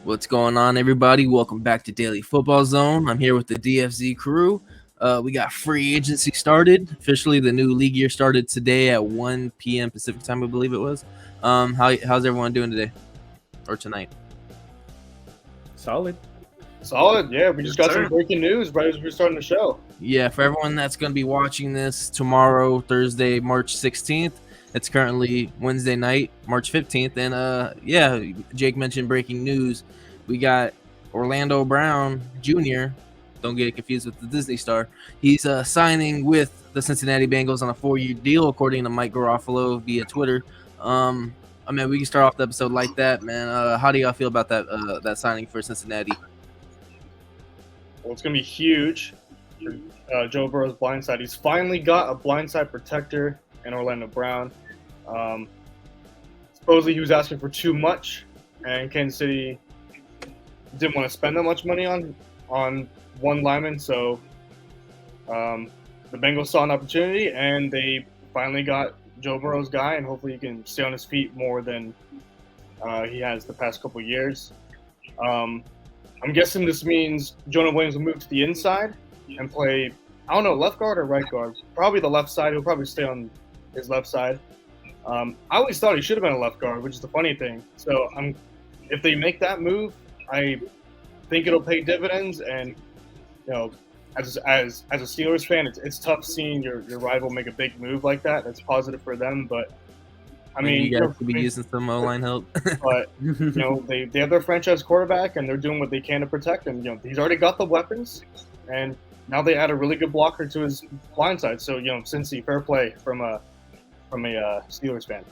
What's going on, everybody? Welcome back to Daily Football Zone. I'm here with the DFZ crew. We got free agency started. Officially, the new league year started today at 1 p.m. Pacific time, I believe it was. How's everyone doing today or tonight? Solid. Solid, yeah. We just got some breaking news right as we were starting the show. Yeah, for everyone that's going to be watching this tomorrow, Thursday, March 16th, it's currently Wednesday night, March 15th. And Jake mentioned breaking news. We got Orlando Brown Jr. Don't get it confused with the Disney star. He's signing with the Cincinnati Bengals on a 4-year deal, according to Mike Garofalo via Twitter. We can start off the episode like that, man. How do y'all feel about that signing for Cincinnati? Well, it's going to be huge for Joe Burrow's blindside. He's finally got a blindside protector in Orlando Brown. Supposedly he was asking for too much, and Kansas City didn't want to spend that much money on one lineman. So the Bengals saw an opportunity, and they finally got Joe Burrow's guy, and hopefully he can stay on his feet more than he has the past couple years. I'm guessing this means Jonah Williams will move to the inside and play, I don't know, left guard or right guard. Probably the left side. He'll probably stay on his left side. I always thought he should have been a left guard, which is the funny thing. So if they make that move, I think it'll pay dividends. And as a Steelers fan, it's tough seeing your rival make a big move like that. That's positive for them, but I mean, you guys could be using some O-line help. But they have their franchise quarterback, and they're doing what they can to protect him. He's already got the weapons, and now they add a really good blocker to his blindside. So Cincy, fair play from a Steelers fan.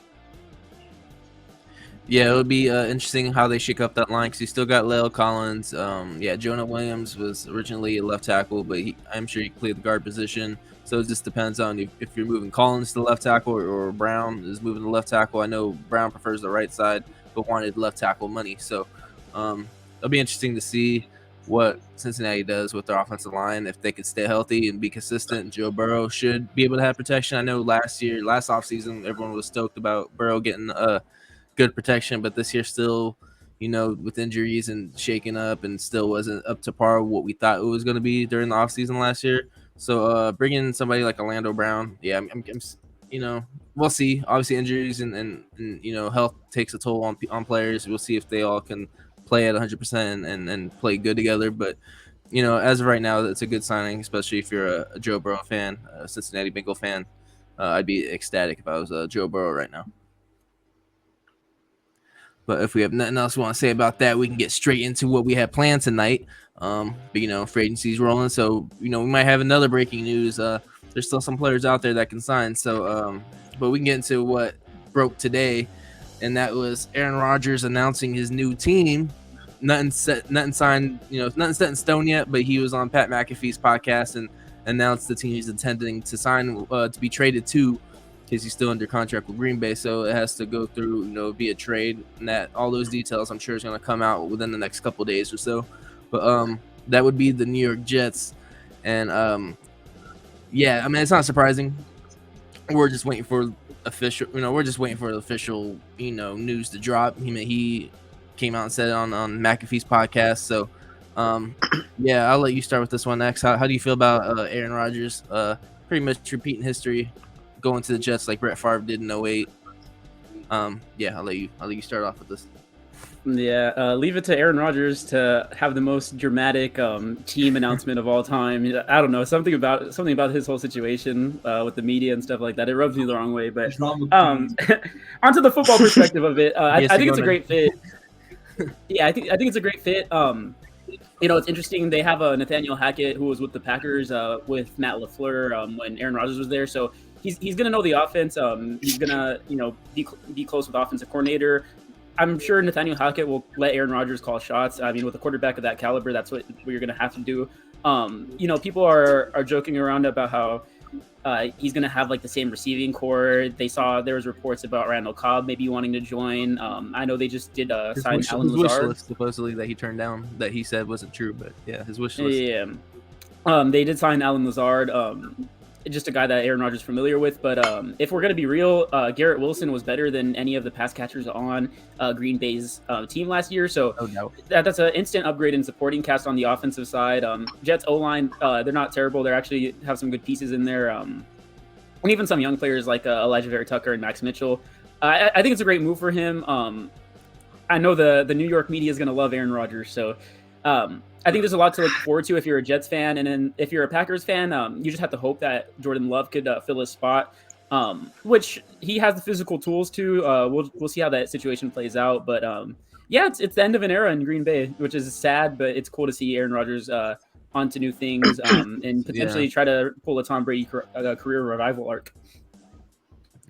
Yeah, it would be interesting how they shake up that line because you still got La'el Collins. Jonah Williams was originally a left tackle, but I'm sure he played the guard position. So it just depends on if you're moving Collins to the left tackle or Brown is moving to the left tackle. I know Brown prefers the right side, but wanted left tackle money. So it'll be interesting to see what Cincinnati does with their offensive line. If they could stay healthy and be consistent, Joe Burrow should be able to have protection. I know last offseason, everyone was stoked about Burrow getting good protection, but this year still, with injuries and shaking up and still wasn't up to par with what we thought it was going to be during the offseason last year. So bringing somebody like Orlando Brown, we'll see. Obviously injuries and health takes a toll on players. We'll see if they all can play at 100% and play good together. But as of right now, it's a good signing, especially if you're a Joe Burrow fan, a Cincinnati Bengal fan. I'd be ecstatic if I was Joe Burrow right now. But if we have nothing else we want to say about that, we can get straight into what we have planned tonight. Free agency's rolling, so we might have another breaking news. There's still some players out there that can sign. So, but we can get into what broke today, and that was Aaron Rodgers announcing his new team. Nothing signed, nothing set in stone yet. But he was on Pat McAfee's podcast and announced the team he's intending to sign to be traded to, because he's still under contract with Green Bay, so it has to go through, via trade, and that all those details I'm sure is going to come out within the next couple of days or so. But that would be the New York Jets, and it's not surprising. We're just waiting for official, news to drop. He came out and said it on McAfee's podcast. So I'll let you start with this one next. How do you feel about Aaron Rodgers pretty much repeating history, going to the Jets like Brett Favre did in 2008. I'll let you start off with this. Yeah, leave it to Aaron Rodgers to have the most dramatic team announcement of all time. I don't know, something about his whole situation with the media and stuff like that. It rubs me the wrong way. But onto the football perspective of it, I think it's a great fit. Yeah, I think it's a great fit. It's interesting. They have Nathaniel Hackett, who was with the Packers with Matt LaFleur when Aaron Rodgers was there. So he's gonna know the offense. He's gonna be close with the offensive coordinator. I'm sure Nathaniel Hackett will let Aaron Rodgers call shots. I mean, with a quarterback of that caliber, that's what you're gonna have to do. People are joking around about how he's gonna have like the same receiving core. There was reports about Randall Cobb maybe wanting to join. I know they just did sign Alan Lazard, supposedly, that he turned down, that he said wasn't true, but yeah, his wish list. Yeah, they did sign Alan Lazard. just a guy that Aaron Rodgers is familiar with. But if we're gonna be real, Garrett Wilson was better than any of the pass catchers on Green Bay's team last year. So No doubt. that's an instant upgrade in supporting cast on the offensive side. Jets O-line, they're not terrible. They actually have some good pieces in there. And even some young players like Elijah Vera Tucker and Max Mitchell. I think it's a great move for him. I know the New York media is going to love Aaron Rodgers, so I think there's a lot to look forward to if you're a Jets fan, and then if you're a Packers fan, you just have to hope that Jordan Love could fill his spot, which he has the physical tools to. We'll see how that situation plays out, but yeah, it's the end of an era in Green Bay, which is sad, but it's cool to see Aaron Rodgers onto new things and potentially try to pull a Tom Brady career revival arc.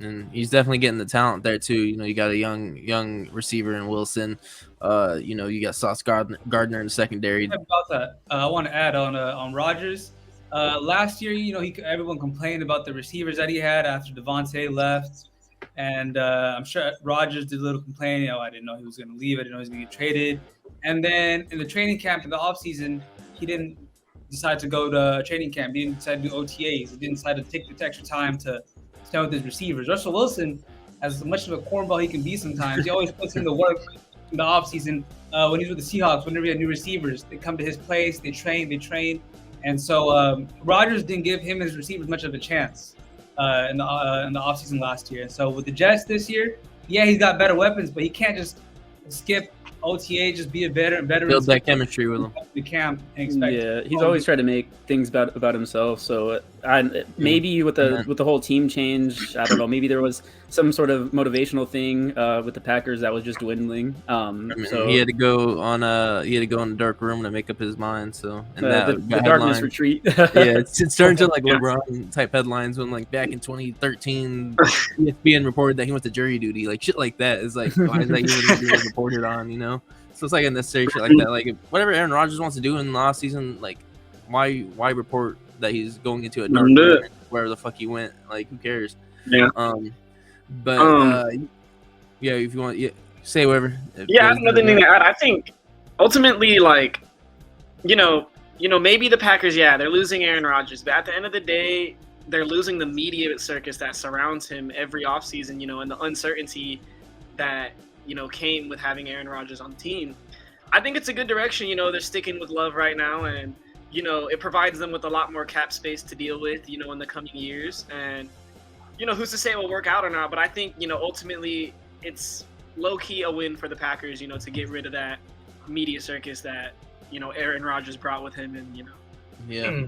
And he's definitely getting the talent there too. You know, you got a young receiver in Wilson. You know, you got Sauce Gardner in the secondary. About that, I want to add on Rodgers. Last year, you know, everyone complained about the receivers that he had after Devontae left, and I'm sure Rodgers did a little complaining. Oh, I didn't know he was going to leave. I didn't know he was going to get traded. And then in the training camp in the offseason, he didn't decide to go to training camp. He didn't decide to do OTAs. He didn't decide to take the extra time to stand with his receivers. Russell Wilson, as much of a cornball he can be sometimes, he always puts in the work in the offseason. When he's with the Seahawks, whenever he had new receivers, they come to his place, they train. And so Rodgers didn't give him and his receivers much of a chance in the offseason last year. And so with the Jets this year, yeah, he's got better weapons, but he can't just skip OTA, just be a better build that chemistry with him. The camp and expect. Yeah, he's always tried to make things about himself. So maybe with the whole team change, I don't know. Maybe there was some sort of motivational thing with the Packers that was just dwindling. So he had to go on a dark room to make up his mind. So and the darkness retreat. Yeah, it's turned to like LeBron type headlines when like back in 2013, ESPN reported that he went to jury duty, like shit like that. Is like why is that even being reported on? You know, so it's like unnecessary shit like that. Like whatever Aaron Rodgers wants to do in the off season, like why report that he's going into a dark room wherever the fuck he went? Like who cares? Yeah. Yeah, if you want, say whatever. Yeah, another thing to add. I think ultimately, like, you know, maybe the Packers, they're losing Aaron Rodgers, but at the end of the day, they're losing the media circus that surrounds him every offseason, you know, and the uncertainty that, you know, came with having Aaron Rodgers on the team. I think it's a good direction. You know, they're sticking with Love right now, and, you know, it provides them with a lot more cap space to deal with, you know, in the coming years. And, you know, who's to say it will work out or not, but I think, you know, ultimately it's low-key a win for the Packers, you know, to get rid of that media circus that, you know, Aaron Rodgers brought with him, and, you know. Yeah.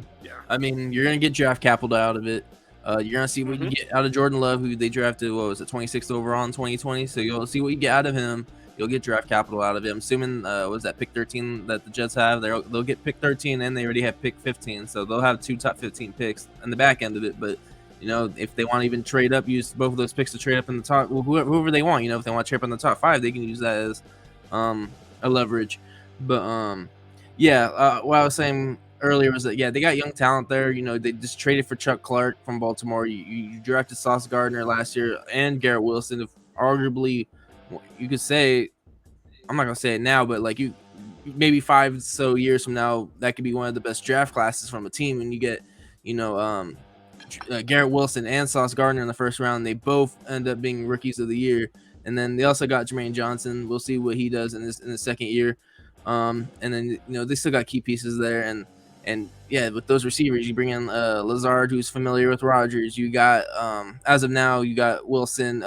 I mean, you're going to get draft capital out of it. You're going to see what you get out of Jordan Love, who they drafted, 26th overall in 2020, so you'll see what you get out of him. You'll get draft capital out of him. Assuming, was that pick 13 that the Jets have? They'll get pick 13, and they already have pick 15, so they'll have 2 top 15 picks on the back end of it, but you know, if they want to even trade up, use both of those picks to trade up in the top, whoever they want. You know, if they want to trade up in the top 5, they can use that as a leverage. But what I was saying earlier was that they got young talent there. You know, they just traded for Chuck Clark from Baltimore. You drafted Sauce Gardner last year and Garrett Wilson. If arguably, you could say, I'm not gonna say it now, but like maybe 5 years from now, that could be one of the best draft classes from a team, and you get, you know, Garrett Wilson and Sauce Gardner in the first round. They both end up being rookies of the year, and then they also got Jermaine Johnson. We'll see what he does in the second year. And then, you know, they still got key pieces there, and with those receivers, you bring in Lazard, who's familiar with Rodgers. You got as of now, you got Wilson,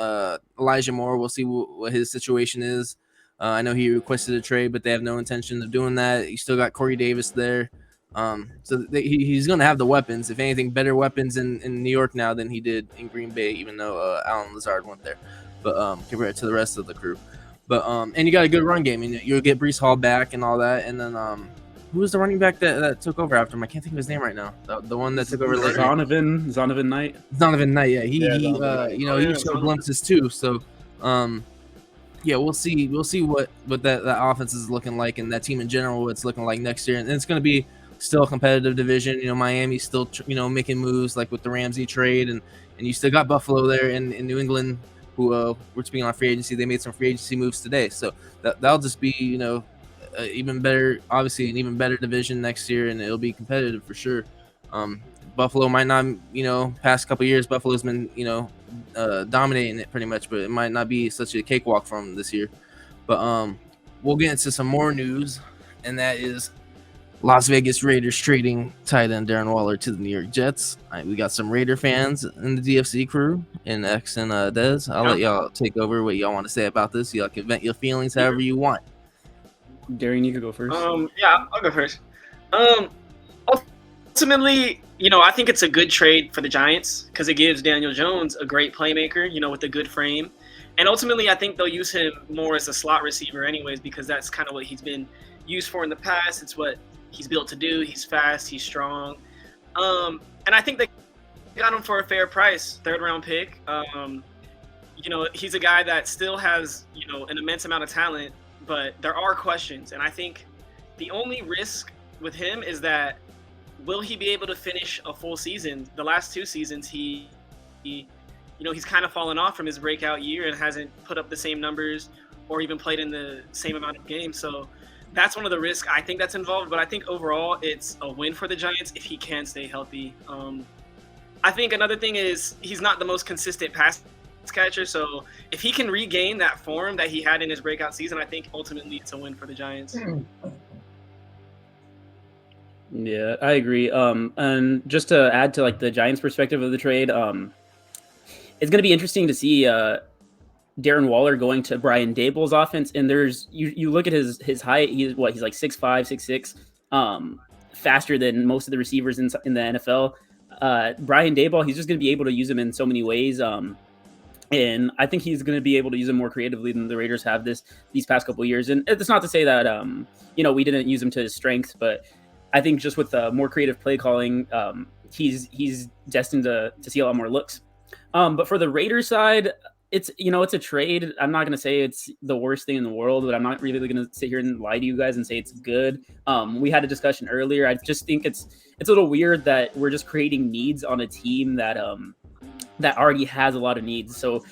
Elijah Moore. We'll see what his situation is. I know he requested a trade, but they have no intention of doing that. You still got Corey Davis there. So he's going to have the weapons, if anything, better weapons in New York now than he did in Green Bay, even though Alan Lazard went there, but compared to the rest of the crew. But and you got a good run game, and you'll get Breece Hall back and all that. And then who was the running back that took over after him? I can't think of his name right now. The one that took over later. Zonovan Knight. Zonovan Knight, yeah. He you know, he showed glimpses too. So we'll see what that offense is looking like, and that team in general, what it's looking like next year. And it's going to be still a competitive division. You know, Miami's still, you know, making moves like with the Ramsey trade, and you still got Buffalo there in New England, who we're speaking on free agency. They made some free agency moves today, so that'll just be, you know, even better, obviously an even better division next year, and it'll be competitive for sure. Buffalo might not, past couple years, Buffalo's been, dominating it pretty much, but it might not be such a cakewalk for them this year. But we'll get into some more news, and that is Las Vegas Raiders trading tight end Darren Waller to the New York Jets. We got some Raider fans in the DFC crew, and X and Dez. I'll let y'all take over what y'all want to say about this. Y'all can vent your feelings however you want. Darren, you could go first. Yeah, I'll go first. Ultimately, I think it's a good trade for the Giants because it gives Daniel Jones a great playmaker, with a good frame. And ultimately, I think they'll use him more as a slot receiver anyways because that's kind of what he's been used for in the past. It's what he's built to do. He's fast. He's strong. And I think they got him for a fair price, 3rd-round pick. He's a guy that still has, an immense amount of talent, but there are questions. And I think the only risk with him is that will he be able to finish a full season? The last 2 seasons, he's kind of fallen off from his breakout year and hasn't put up the same numbers or even played in the same amount of games. So that's one of the risks I think that's involved. But I think overall it's a win for the Giants if he can stay healthy. I think another thing is he's not the most consistent pass catcher. So if he can regain that form that he had in his breakout season, I think ultimately it's a win for the Giants. Yeah, I agree. And just to add to the Giants' perspective of the trade, it's going to be interesting to see Darren Waller going to Brian Daboll's offense. And there's you look at his height. He's like 6'5", 6'6", faster than most of the receivers in the NFL. Brian Daboll, he's just going to be able to use him in so many ways. And I think he's going to be able to use him more creatively than the Raiders have these past couple of years. And it's not to say that we didn't use him to his strengths, but I think just with more creative play calling, he's destined to see a lot more looks. But for the Raiders side, it's a trade. I'm not going to say it's the worst thing in the world, but I'm not really going to sit here and lie to you guys and say it's good. We had a discussion earlier. I just think it's a little weird that we're just creating needs on a team that already has a lot of needs. So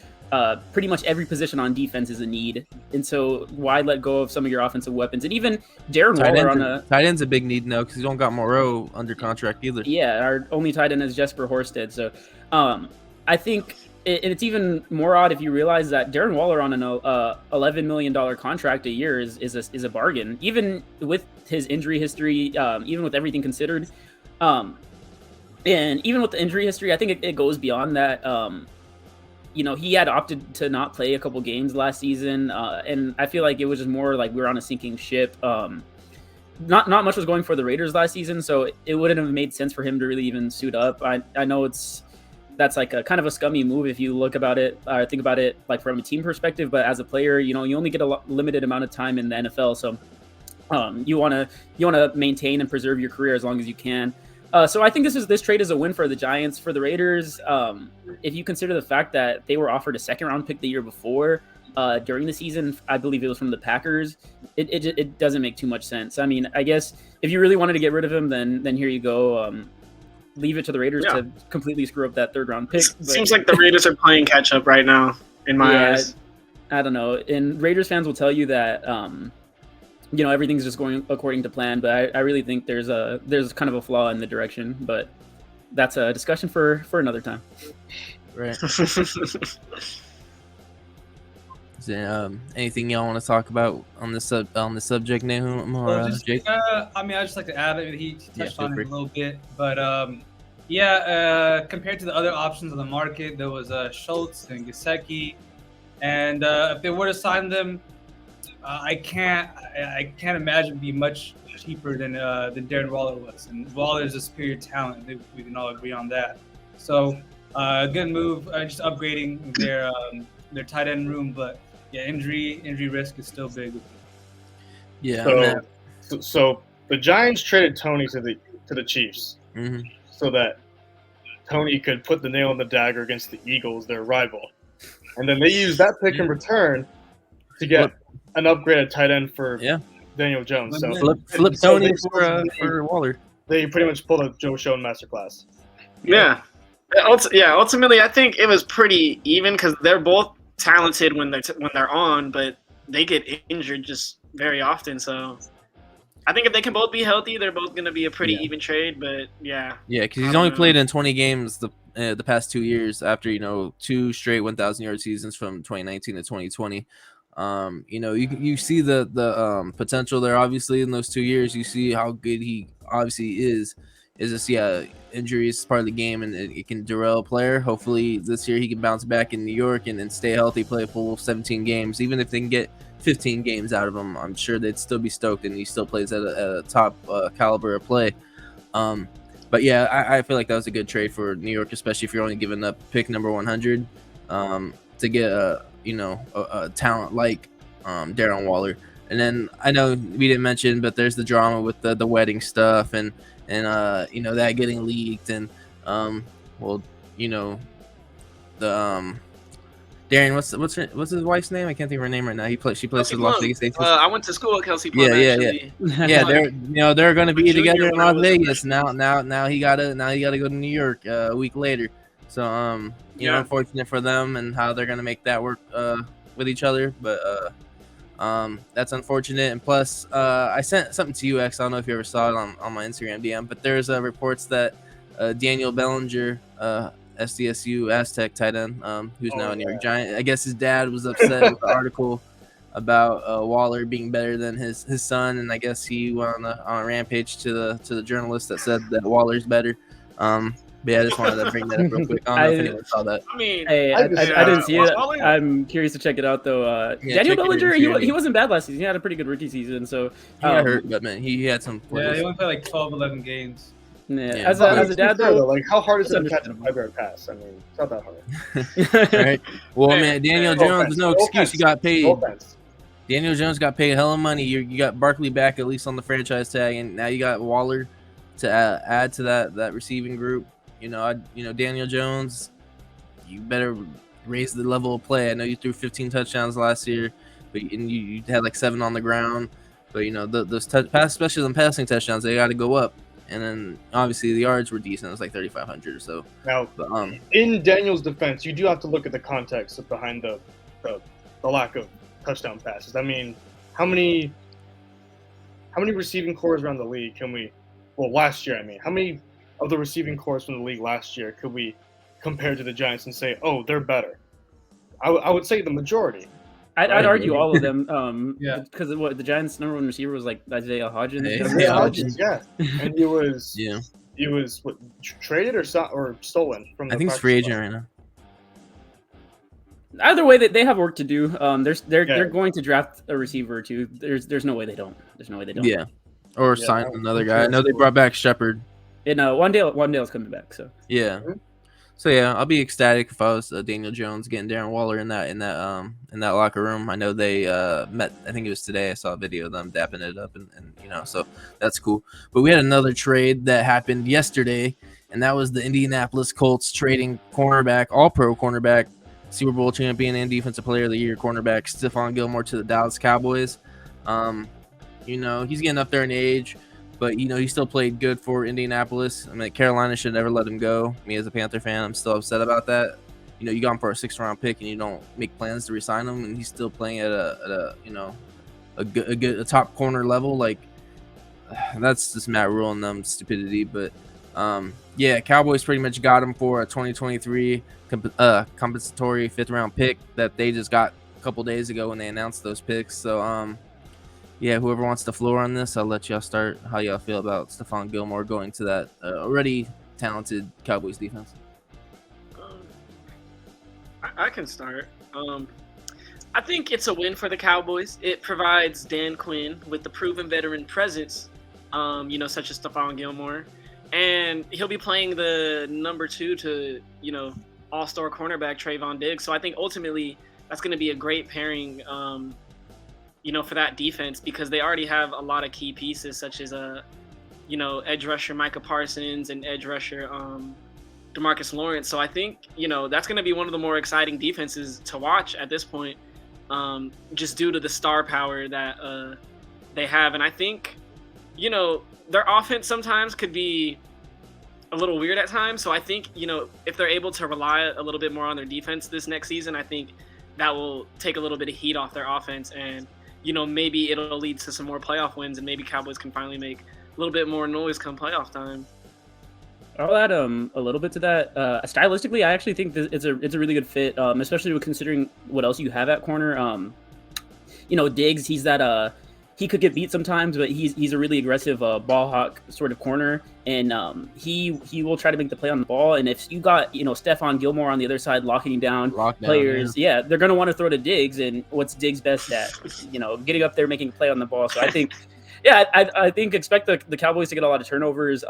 pretty much every position on defense is a need. And so why let go of some of your offensive weapons? And even Darren Waller tight end's a big need now because you don't got Moreau under contract either. Yeah, our only tight end is Jesper Horsted. So I think it's even more odd if you realize that Darren Waller on an $11 million contract a year is a bargain, even with his injury history, even with everything considered. And even with the injury history, I think it goes beyond that. He had opted to not play a couple games last season, and I feel like it was just more like we were on a sinking ship. Not much was going for the Raiders last season, so it wouldn't have made sense for him to really even suit up. I know that's like a kind of a scummy move if you think about it like from a team perspective, but as a player, you only get a limited amount of time in the NFL, so you want to maintain and preserve your career as long as you can. So I think this trade is a win for the Giants. For the Raiders, if you consider the fact that they were offered a 2nd-round pick the year before during the season, I believe it was from the Packers, it doesn't make too much sense. I mean, I guess if you really wanted to get rid of him, then here you go. Leave it to the Raiders to completely screw up that 3rd-round pick. But seems like the Raiders are playing catch-up right now, in my eyes. I don't know. And Raiders fans will tell you that everything's just going according to plan, but I really think there's kind of a flaw in the direction, but that's a discussion for another time. Right. Is there anything y'all want to talk about on the subject now, Jake? I just like to add that he touched on it a little bit, but compared to the other options on the market, there was Schultz and Gesicki, and if they were to sign them, I can't imagine it'd be much cheaper than Darren Waller was, and Waller is a superior talent. We can all agree on that. So good move, just upgrading their tight end room, but yeah, injury risk is still big. Yeah. So the Giants traded Tony to the Chiefs, so that Tony could put the nail in the dagger against the Eagles, their rival, and then they used that pick in return to get an upgraded tight end for Daniel Jones. So flip Tony for Waller. They pretty much pulled a Joe Schoen masterclass. Yeah. Ultimately, I think it was pretty even because they're both talented when they're on, but they get injured just very often. So I think if they can both be healthy, they're both going to be a pretty Yeah. even trade. But yeah, Yeah, because I he's don't only know. played in 20 games the past 2 years after 2 straight 1,000-yard seasons from 2019 to 2020. You see the potential there. Obviously, in those 2 years, you see how good he obviously is. Is just injuries is part of the game, and it can derail a player. Hopefully, this year he can bounce back in New York and stay healthy, play a full 17 games. Even if they can get 15 games out of him, I'm sure they'd still be stoked, and he still plays at a top caliber of play. But yeah, I feel like that was a good trade for New York, especially if you're only giving up pick number 100 to get a talent like Darren Waller. And then I know we didn't mention, but there's the drama with the wedding stuff and that getting leaked and the Darren, what's his wife's name? I can't think of her name right now. She plays Kelsey for Las Plum. Vegas Aces. I went to school with Kelsey Plum. Yeah. Actually. They're going to be Junior together in when I Las was a Vegas. freshman. Now he gotta go to New York a week later. So Yeah. unfortunate for them and how they're gonna make that work with each other. But that's unfortunate. And plus, I sent something to you, X. I don't know if you ever saw it on my Instagram DM, but there's reports that Daniel Bellinger, SDSU Aztec tight end, who's now a New York Giant. I guess his dad was upset with the article about Waller being better than his son, and I guess he went on a rampage to the journalist that said that Waller's better. But yeah, I just wanted to bring that up real quick. I don't know if anyone saw that. I mean, Hey, I didn't see it. Waller- I'm curious to check it out though. Yeah, Daniel check it out, Bellinger, see it. he wasn't bad last season. He had a pretty good rookie season. So He got hurt, but man, he had some Yeah, plays. he only played like 12, 11 games. yeah. Yeah. As a dad though, like how hard is it to That's catch a understandable. 5-yard pass? I mean, it's not that hard. Right? Well, Hey, man, Daniel hey, Jones, no excuse. You got paid. No offense. Daniel Jones got paid hella money. You got Barkley back at least on the franchise tag, and now you got Waller to add to that receiving group. Daniel Jones, you better raise the level of play. I know you threw 15 touchdowns last year, but you had like 7 on the ground. But those pass, especially the passing touchdowns, they got to go up. And then obviously the yards were decent. It was like 3,500 or so. Now, But in Daniel's defense, you do have to look at the context behind the lack of touchdown passes. I mean, how many receiving cores around the league can we? Well, last year, I mean, how many of the receiving cores from the league last year could we compare to the Giants and say, oh, they're better? I would say the majority. I'd argue all of them. Yeah. Because the Giants' number 1 receiver was like Isaiah Hodgins. Hey, Isaiah Isaiah Hodgins, yeah, and he was yeah, what, traded or stolen from. I the think he's free practice agent right now. Either way, they have work to do. They're Yeah. going to draft a receiver or two. There's no way they don't. There's no way they don't. Yeah, or Yeah, sign I'm another sure guy. I know that's they cool. brought back Shepard. And Wandale's coming back. So Yeah. Mhm. So yeah, I'll be ecstatic if I was Daniel Jones getting Darren Waller in that locker room. I know they met. I think it was today. I saw a video of them dapping it up, and so that's cool. But we had another trade that happened yesterday, and that was the Indianapolis Colts trading cornerback, All-Pro cornerback, Super Bowl champion and Defensive Player of the Year cornerback Stephon Gilmore to the Dallas Cowboys. He's getting up there in age. But, he still played good for Indianapolis. I mean, Carolina should never let him go. Me as a Panther fan, I'm still upset about that. You got him for a 6th-round pick, and you don't make plans to resign him, and he's still playing at a good top corner level. Like, that's just Matt Rule and them stupidity. But, Cowboys pretty much got him for a 2023 compensatory 5th-round pick that they just got a couple days ago when they announced those picks. So, whoever wants the floor on this, I'll let y'all start. How y'all feel about Stephon Gilmore going to that already talented Cowboys defense? I can start. I think it's a win for the Cowboys. It provides Dan Quinn with the proven veteran presence, such as Stephon Gilmore, and he'll be playing the number 2 to all-star cornerback Trayvon Diggs. So I think ultimately that's going to be a great pairing. For that defense, because they already have a lot of key pieces such as edge rusher Micah Parsons and edge rusher DeMarcus Lawrence. So I think that's going to be one of the more exciting defenses to watch at this point, just due to the star power that they have. And I think their offense sometimes could be a little weird at times. So I think if they're able to rely a little bit more on their defense this next season, I think that will take a little bit of heat off their offense. And maybe it'll lead to some more playoff wins, and maybe Cowboys can finally make a little bit more noise come playoff time. I'll add a little bit to that. Stylistically, I actually think it's a really good fit, especially considering what else you have at corner. Diggs, he's that he could get beat sometimes, but he's a really aggressive ball hawk sort of corner, and he will try to make the play on the ball. And if you got Stephon Gilmore on the other side locking down players, they're gonna want to throw to Diggs, and what's Diggs best at? Getting up there making a play on the ball. So I think, I think expect the Cowboys to get a lot of turnovers.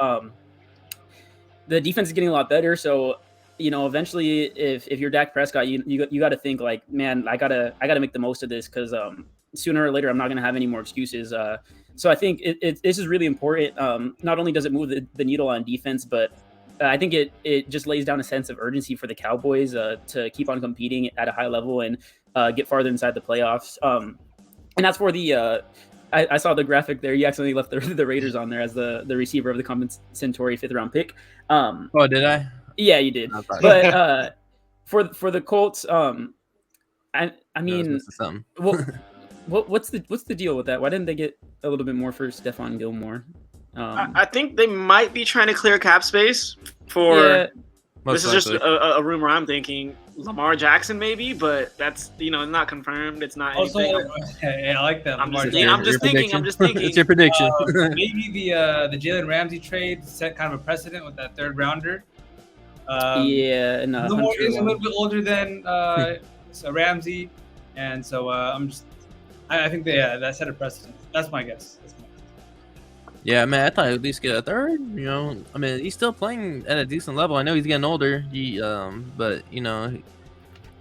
The defense is getting a lot better, so eventually, if you're Dak Prescott, you got to think like, man, I gotta make the most of this, because sooner or later I'm not gonna have any more excuses. So I think this is really important. Not only does it move the needle on defense, but I think it just lays down a sense of urgency for the Cowboys to keep on competing at a high level and get farther inside the playoffs. And that's for the. I saw the graphic there. You accidentally left the Raiders on there as the receiver of the compensatory 5th round pick. Oh, did I? Yeah, you did. But for the Colts, I mean, what's the deal with that? Why didn't they get a little bit more for Stephon Gilmore? I think they might be trying to clear cap space for. Yeah. This is just a rumor I'm thinking. Lamar Jackson maybe, but that's not confirmed. It's not anything. I like that. I'm just thinking. It's your prediction. Maybe the Jalen Ramsey trade set kind of a precedent with that 3rd rounder. Lamar is a little bit older than Ramsey, and so I think that set a precedent. That's my guess. Yeah, man, I thought he'd at least get a 3rd. I mean, he's still playing at a decent level. I know he's getting older. But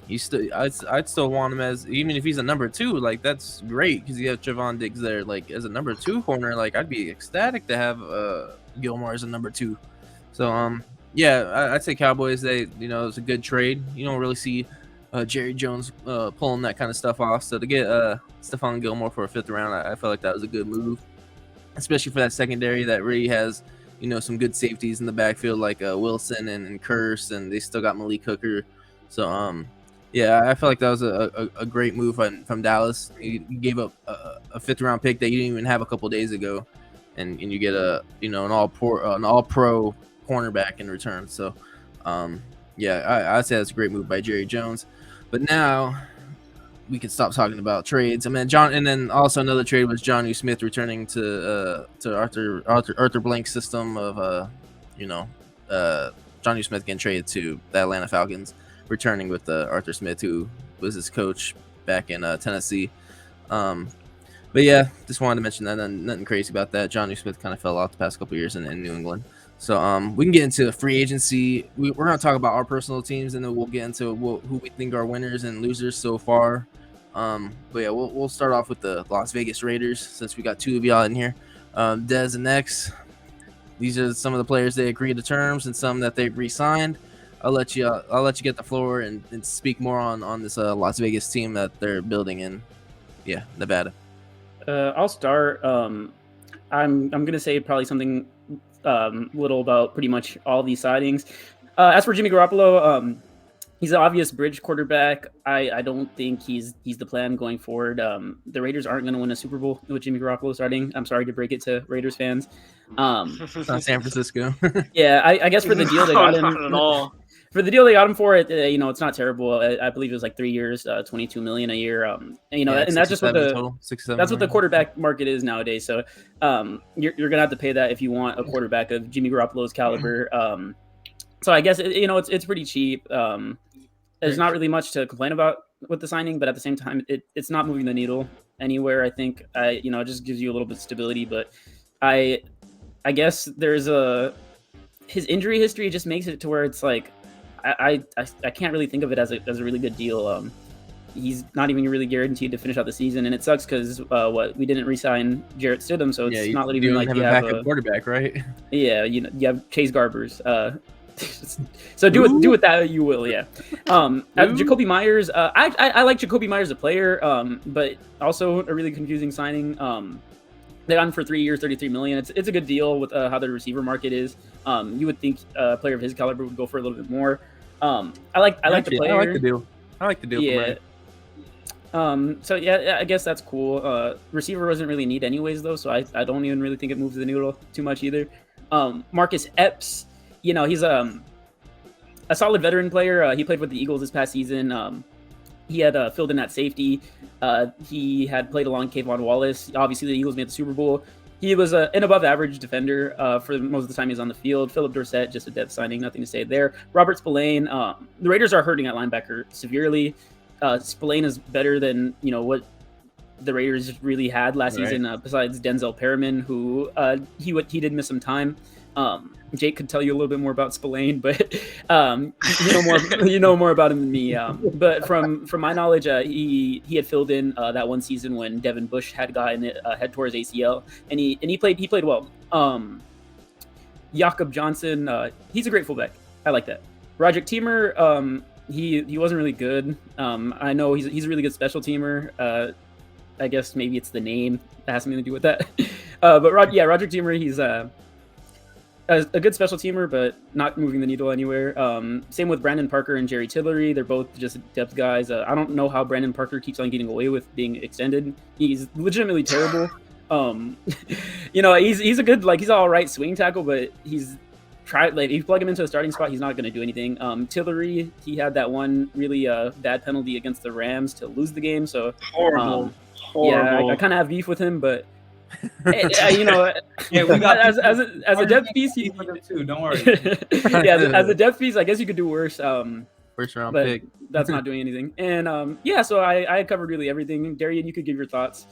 he's still. I'd still want him as, even if he's a number 2. Like, that's great because you have Trevon Diggs there. Like, as a number 2 corner, like, I'd be ecstatic to have Gilmore as a number 2. So I'd say Cowboys. It's a good trade. You don't really see Jerry Jones pulling that kind of stuff off. So to get Stephon Gilmore for a 5th round, I felt like that was a good move. Especially for that secondary that really has, some good safeties in the backfield like Wilson and Curse, and they still got Malik Hooker. So, I feel like that was a great move from Dallas. You gave up a 5th round pick that you didn't even have a couple days ago, and you get an all pro cornerback in return. So, I'd say that's a great move by Jerry Jones. But now we can stop talking about trades. I mean, and then also another trade was Jonnu Smith returning to Arthur Blank's system of Jonnu Smith getting traded to the Atlanta Falcons, returning with Arthur Smith, who was his coach back in Tennessee. But yeah, just wanted to mention that. Nothing crazy about that. Jonnu Smith kind of fell off the past couple years in New England. So we can get into free agency. We're going to talk about our personal teams, and then we'll get into who we think are winners and losers so far. But yeah, we'll start off with the Las Vegas Raiders, since we got 2 of y'all in here. Dez and X. These are some of the players they agreed to terms and some that they've re-signed. I'll let you get the floor and speak more on this Las Vegas team that they're building in Nevada. I'll start. I'm gonna say probably something little about pretty much all these signings. As for Jimmy Garoppolo, he's an obvious bridge quarterback. I don't think he's the plan going forward. The Raiders aren't going to win a Super Bowl with Jimmy Garoppolo starting. I'm sorry to break it to Raiders fans. It's not San Francisco. Yeah, I guess for the deal they got him. Not at all. For the deal they got him for, it's not terrible. I believe it was like 3 years, $22 million a year. And that's just what the quarterback market is nowadays. So you're gonna have to pay that if you want a quarterback of Jimmy Garoppolo's caliber. So I guess it's pretty cheap. There's not really much to complain about with the signing, but at the same time, it's not moving the needle anywhere. I think it just gives you a little bit of stability. But I guess there's his injury history just makes it to where it's like I can't really think of it as a really good deal. He's not even really guaranteed to finish out the season, and it sucks because we didn't re-sign Jarrett Stidham, so it's not even like you have a backup quarterback, right? Yeah, you have Chase Garbers. So do with that you will, yeah. Jacoby Myers, I like Jacoby Myers as a player, but also a really confusing signing. They got him for 3 years, $33 million. It's a good deal with how the receiver market is. You would think a player of his caliber would go for a little bit more. I like the player. I like the deal. Yeah. So yeah, I guess that's cool. Receiver wasn't really need anyways though, so I don't even really think it moves the needle too much either. Marcus Epps, he's a solid veteran player. He played with the Eagles this past season. He had filled in at safety. He had played along Kayvon Wallace. Obviously, the Eagles made the Super Bowl. He was an above-average defender for most of the time he was on the field. Philip Dorsett, just a depth signing, nothing to say there. Robert Spillane, the Raiders are hurting at linebacker severely. Spillane is better than what the Raiders really had last season. Besides Denzel Perriman, who he did miss some time. Jake could tell you a little bit more about Spillane, but you know more about him than me. But from my knowledge, he had filled in that one season when Devin Bush had tore his ACL, and he played well. Jakob Johnson, he's a great fullback. I like that. Roderick Teamer, he wasn't really good. I know he's a really good special teamer. I guess maybe it's the name that has something to do with that. But Roderick Teamer, he's a good special teamer, but not moving the needle anywhere. Same with Brandon Parker and Jerry Tillery. They're both just depth guys. I don't know how Brandon Parker keeps on getting away with being extended. He's legitimately terrible. He's a good, he's all right swing tackle, but he's tried, if you plug him into a starting spot, he's not going to do anything. Tillery, he had that one really bad penalty against the Rams to lose the game. So horrible. Yeah, I kind of have beef with him, but yeah, we got as a depth piece, he too. Don't worry. Yeah, as a depth piece, I guess you could do worse. First round but pick. That's not doing anything. And so I covered really everything. Darren, you could give your thoughts.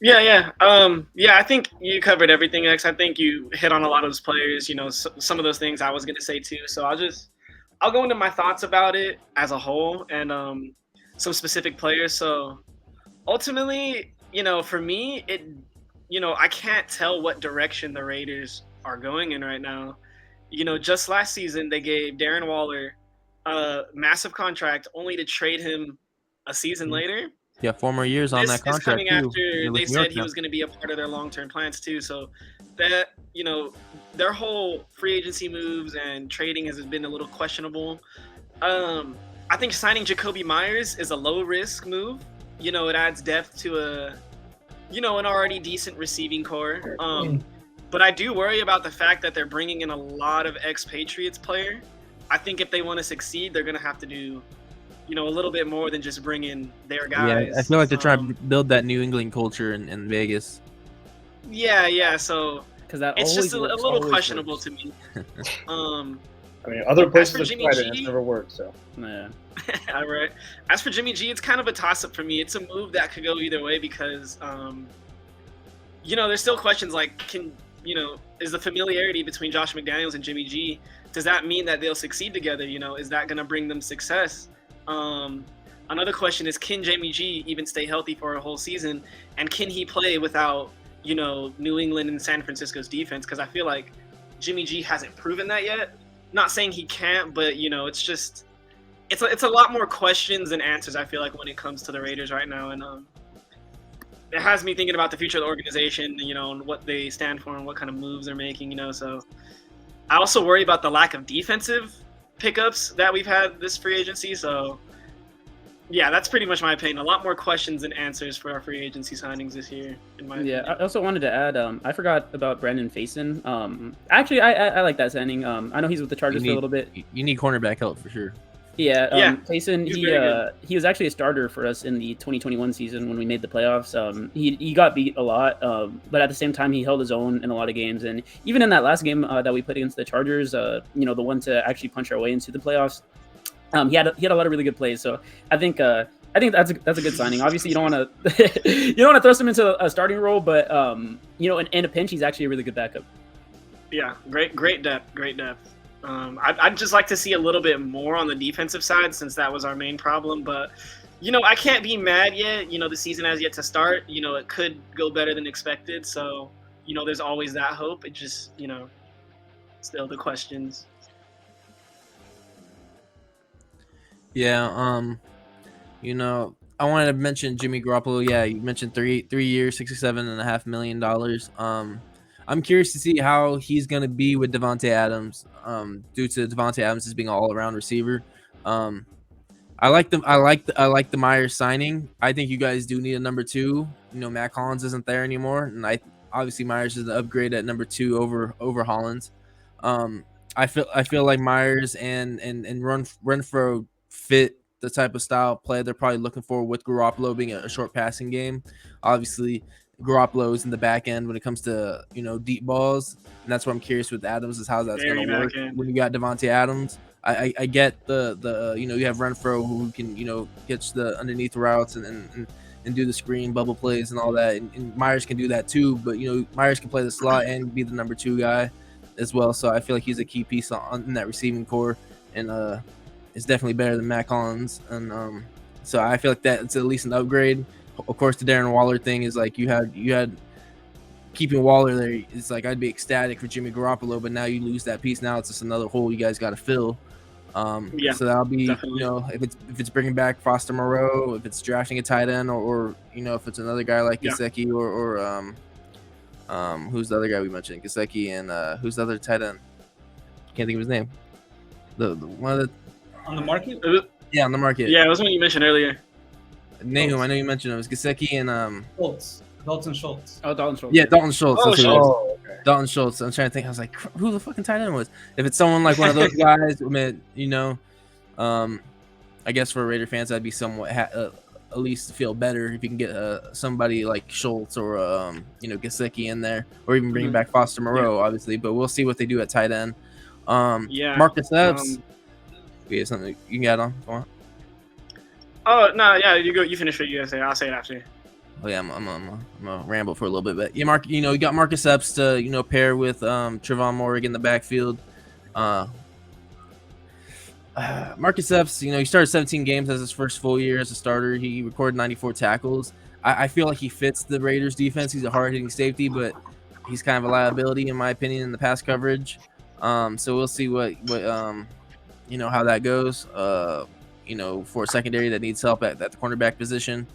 Yeah. I think you covered everything, X. I think you hit on a lot of those players. Some of those things I was gonna say too. So I'll go into my thoughts about it as a whole and some specific players. So ultimately, for me, I can't tell what direction the Raiders are going in right now. Just last season, they gave Darren Waller a massive contract only to trade him a season later. Yeah, 4 more years on that contract. This coming too. after they said he was going to be a part of their long-term plans too. So that, their whole free agency moves and trading has been a little questionable. I think signing Jacoby Myers is a low-risk move. It adds depth to an already decent receiving core. But I do worry about the fact that they're bringing in a lot of ex-Patriots player. I think if they want to succeed, they're going to have to do, a little bit more than just bring in their guys. Yeah, I feel like they're trying to build that New England culture in Vegas. Yeah. So it's just a little questionable works. to me. Other places have Jimmy tried it and G, it's never worked. So Yeah. All right. As for Jimmy G, it's kind of a toss-up for me. It's a move that could go either way because, there's still questions like, is the familiarity between Josh McDaniels and Jimmy G, does that mean that they'll succeed together? Is that going to bring them success? Another question is, can Jimmy G even stay healthy for a whole season? And can he play without, New England and San Francisco's defense? Because I feel like Jimmy G hasn't proven that yet. Not saying he can't, but, it's just... It's a lot more questions than answers, I feel like, when it comes to the Raiders right now. And it has me thinking about the future of the organization, and what they stand for and what kind of moves they're making, So I also worry about the lack of defensive pickups that we've had this free agency. So, yeah, that's pretty much my opinion. A lot more questions than answers for our free agency signings this year, in my opinion. I also wanted to add, I forgot about Brandon Faison. Actually, I like that signing. I know he's with the Chargers for a little bit. You need cornerback help for sure. Yeah, Faison, he was actually a starter for us in the 2021 season when we made the playoffs. He got beat a lot, but at the same time, he held his own in a lot of games. And even in that last game that we played against the Chargers, the one to actually punch our way into the playoffs, he had a lot of really good plays. So I think that's a good signing. Obviously, you don't want to thrust him into a starting role, but in a pinch, he's actually a really good backup. Yeah, great depth. I'd just like to see a little bit more on the defensive side since that was our main problem. But, I can't be mad yet. The season has yet to start. It could go better than expected. So, there's always that hope. It just, still the questions. Yeah, I wanted to mention Jimmy Garoppolo. Yeah, you mentioned 3 years, $67.5 million. I'm curious to see how he's going to be with Devontae Adams, due to Devontae Adams as being an all-around receiver. I like the Myers signing. I think you guys do need a number 2. Matt Collins isn't there anymore, and obviously Myers is an upgrade at number 2 over Hollins. I feel like Myers and Renfro fit the type of style play they're probably looking for with Garoppolo being a short passing game. Obviously, Garoppolo is in the back end when it comes to deep balls, and that's what I'm curious with Adams is how that's going to work when you got Devontae Adams. I get the you have Renfro who can catch the underneath routes and do the screen bubble plays and all that, and Myers can do that too. But Myers can play the slot and be the number 2 guy as well. So I feel like he's a key piece in that receiving core, and it's definitely better than Matt Collins. And so I feel like that's at least an upgrade. Of course, the Darren Waller thing is like you had keeping Waller there. It's like I'd be ecstatic for Jimmy Garoppolo, but now you lose that piece. Now it's just another hole you guys got to fill. So that'll be definitely. If it's bringing back Foster Moreau, if it's drafting a tight end, or if it's another guy like Gesicki or who's the other guy we mentioned? Gesicki and who's the other tight end? Can't think of his name. The one of the on the market. Yeah, on the market. Yeah, it was one you mentioned earlier. Name I know you mentioned it was Gesicki and Schultz. Dalton Schultz. Oh, Dalton Schultz. Yeah, Dalton Schultz. Oh, that's who it Schultz. was. Dalton Schultz. I'm trying to think. I was like, who the fucking tight end was? If it's someone like one of those guys, I guess for Raider fans, I'd be somewhat at least feel better if you can get somebody like Schultz or Gesicki in there, or even bring back Foster Moreau, obviously. But we'll see what they do at tight end. Marcus Epps. You have something you can get on? Go on. Oh no, yeah, you go. You finish what you gotta say. I'll say it after you. Oh yeah, I'm gonna ramble for a little bit, but yeah, you got Marcus Epps to pair with Trevon Moehrig in the backfield. Marcus Epps, he started 17 games as his first full year as a starter. He recorded 94 tackles. I feel like he fits the Raiders defense. He's a hard-hitting safety, but he's kind of a liability in my opinion in the pass coverage. So we'll see what how that goes. For a secondary that needs help at the cornerback position.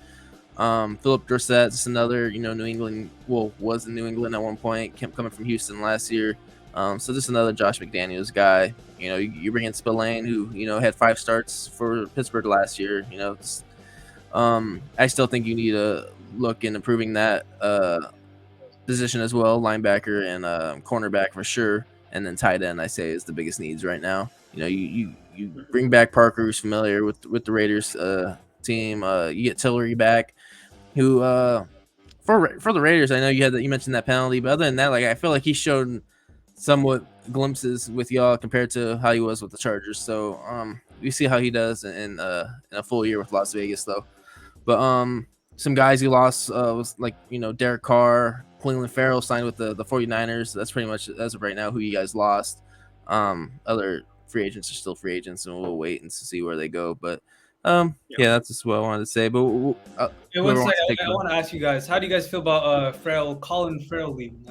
Philip Dorsett's just another, New England, was in New England at one point, coming from Houston last year. So just another Josh McDaniels guy. You bring in Spillane, who, had 5 starts for Pittsburgh last year. I still think you need to look in improving that position as well, linebacker and cornerback for sure. And then tight end, I say, is the biggest needs right now. You bring back Parker, who's familiar with the Raiders team. You get Tillery back, who for the Raiders, I know you mentioned that penalty, but other than that, I feel like he showed somewhat glimpses with y'all compared to how he was with the Chargers. So we see how he does in a full year with Las Vegas, though. But some guys he lost was like Derek Carr, Cleveland Farrell signed with the 49ers. That's pretty much as of right now who you guys lost. Other free agents are still free agents, and we'll wait and see where they go. But that's just what I wanted to say. But I want to ask you guys, how do you guys feel about Colin Farrell leaving?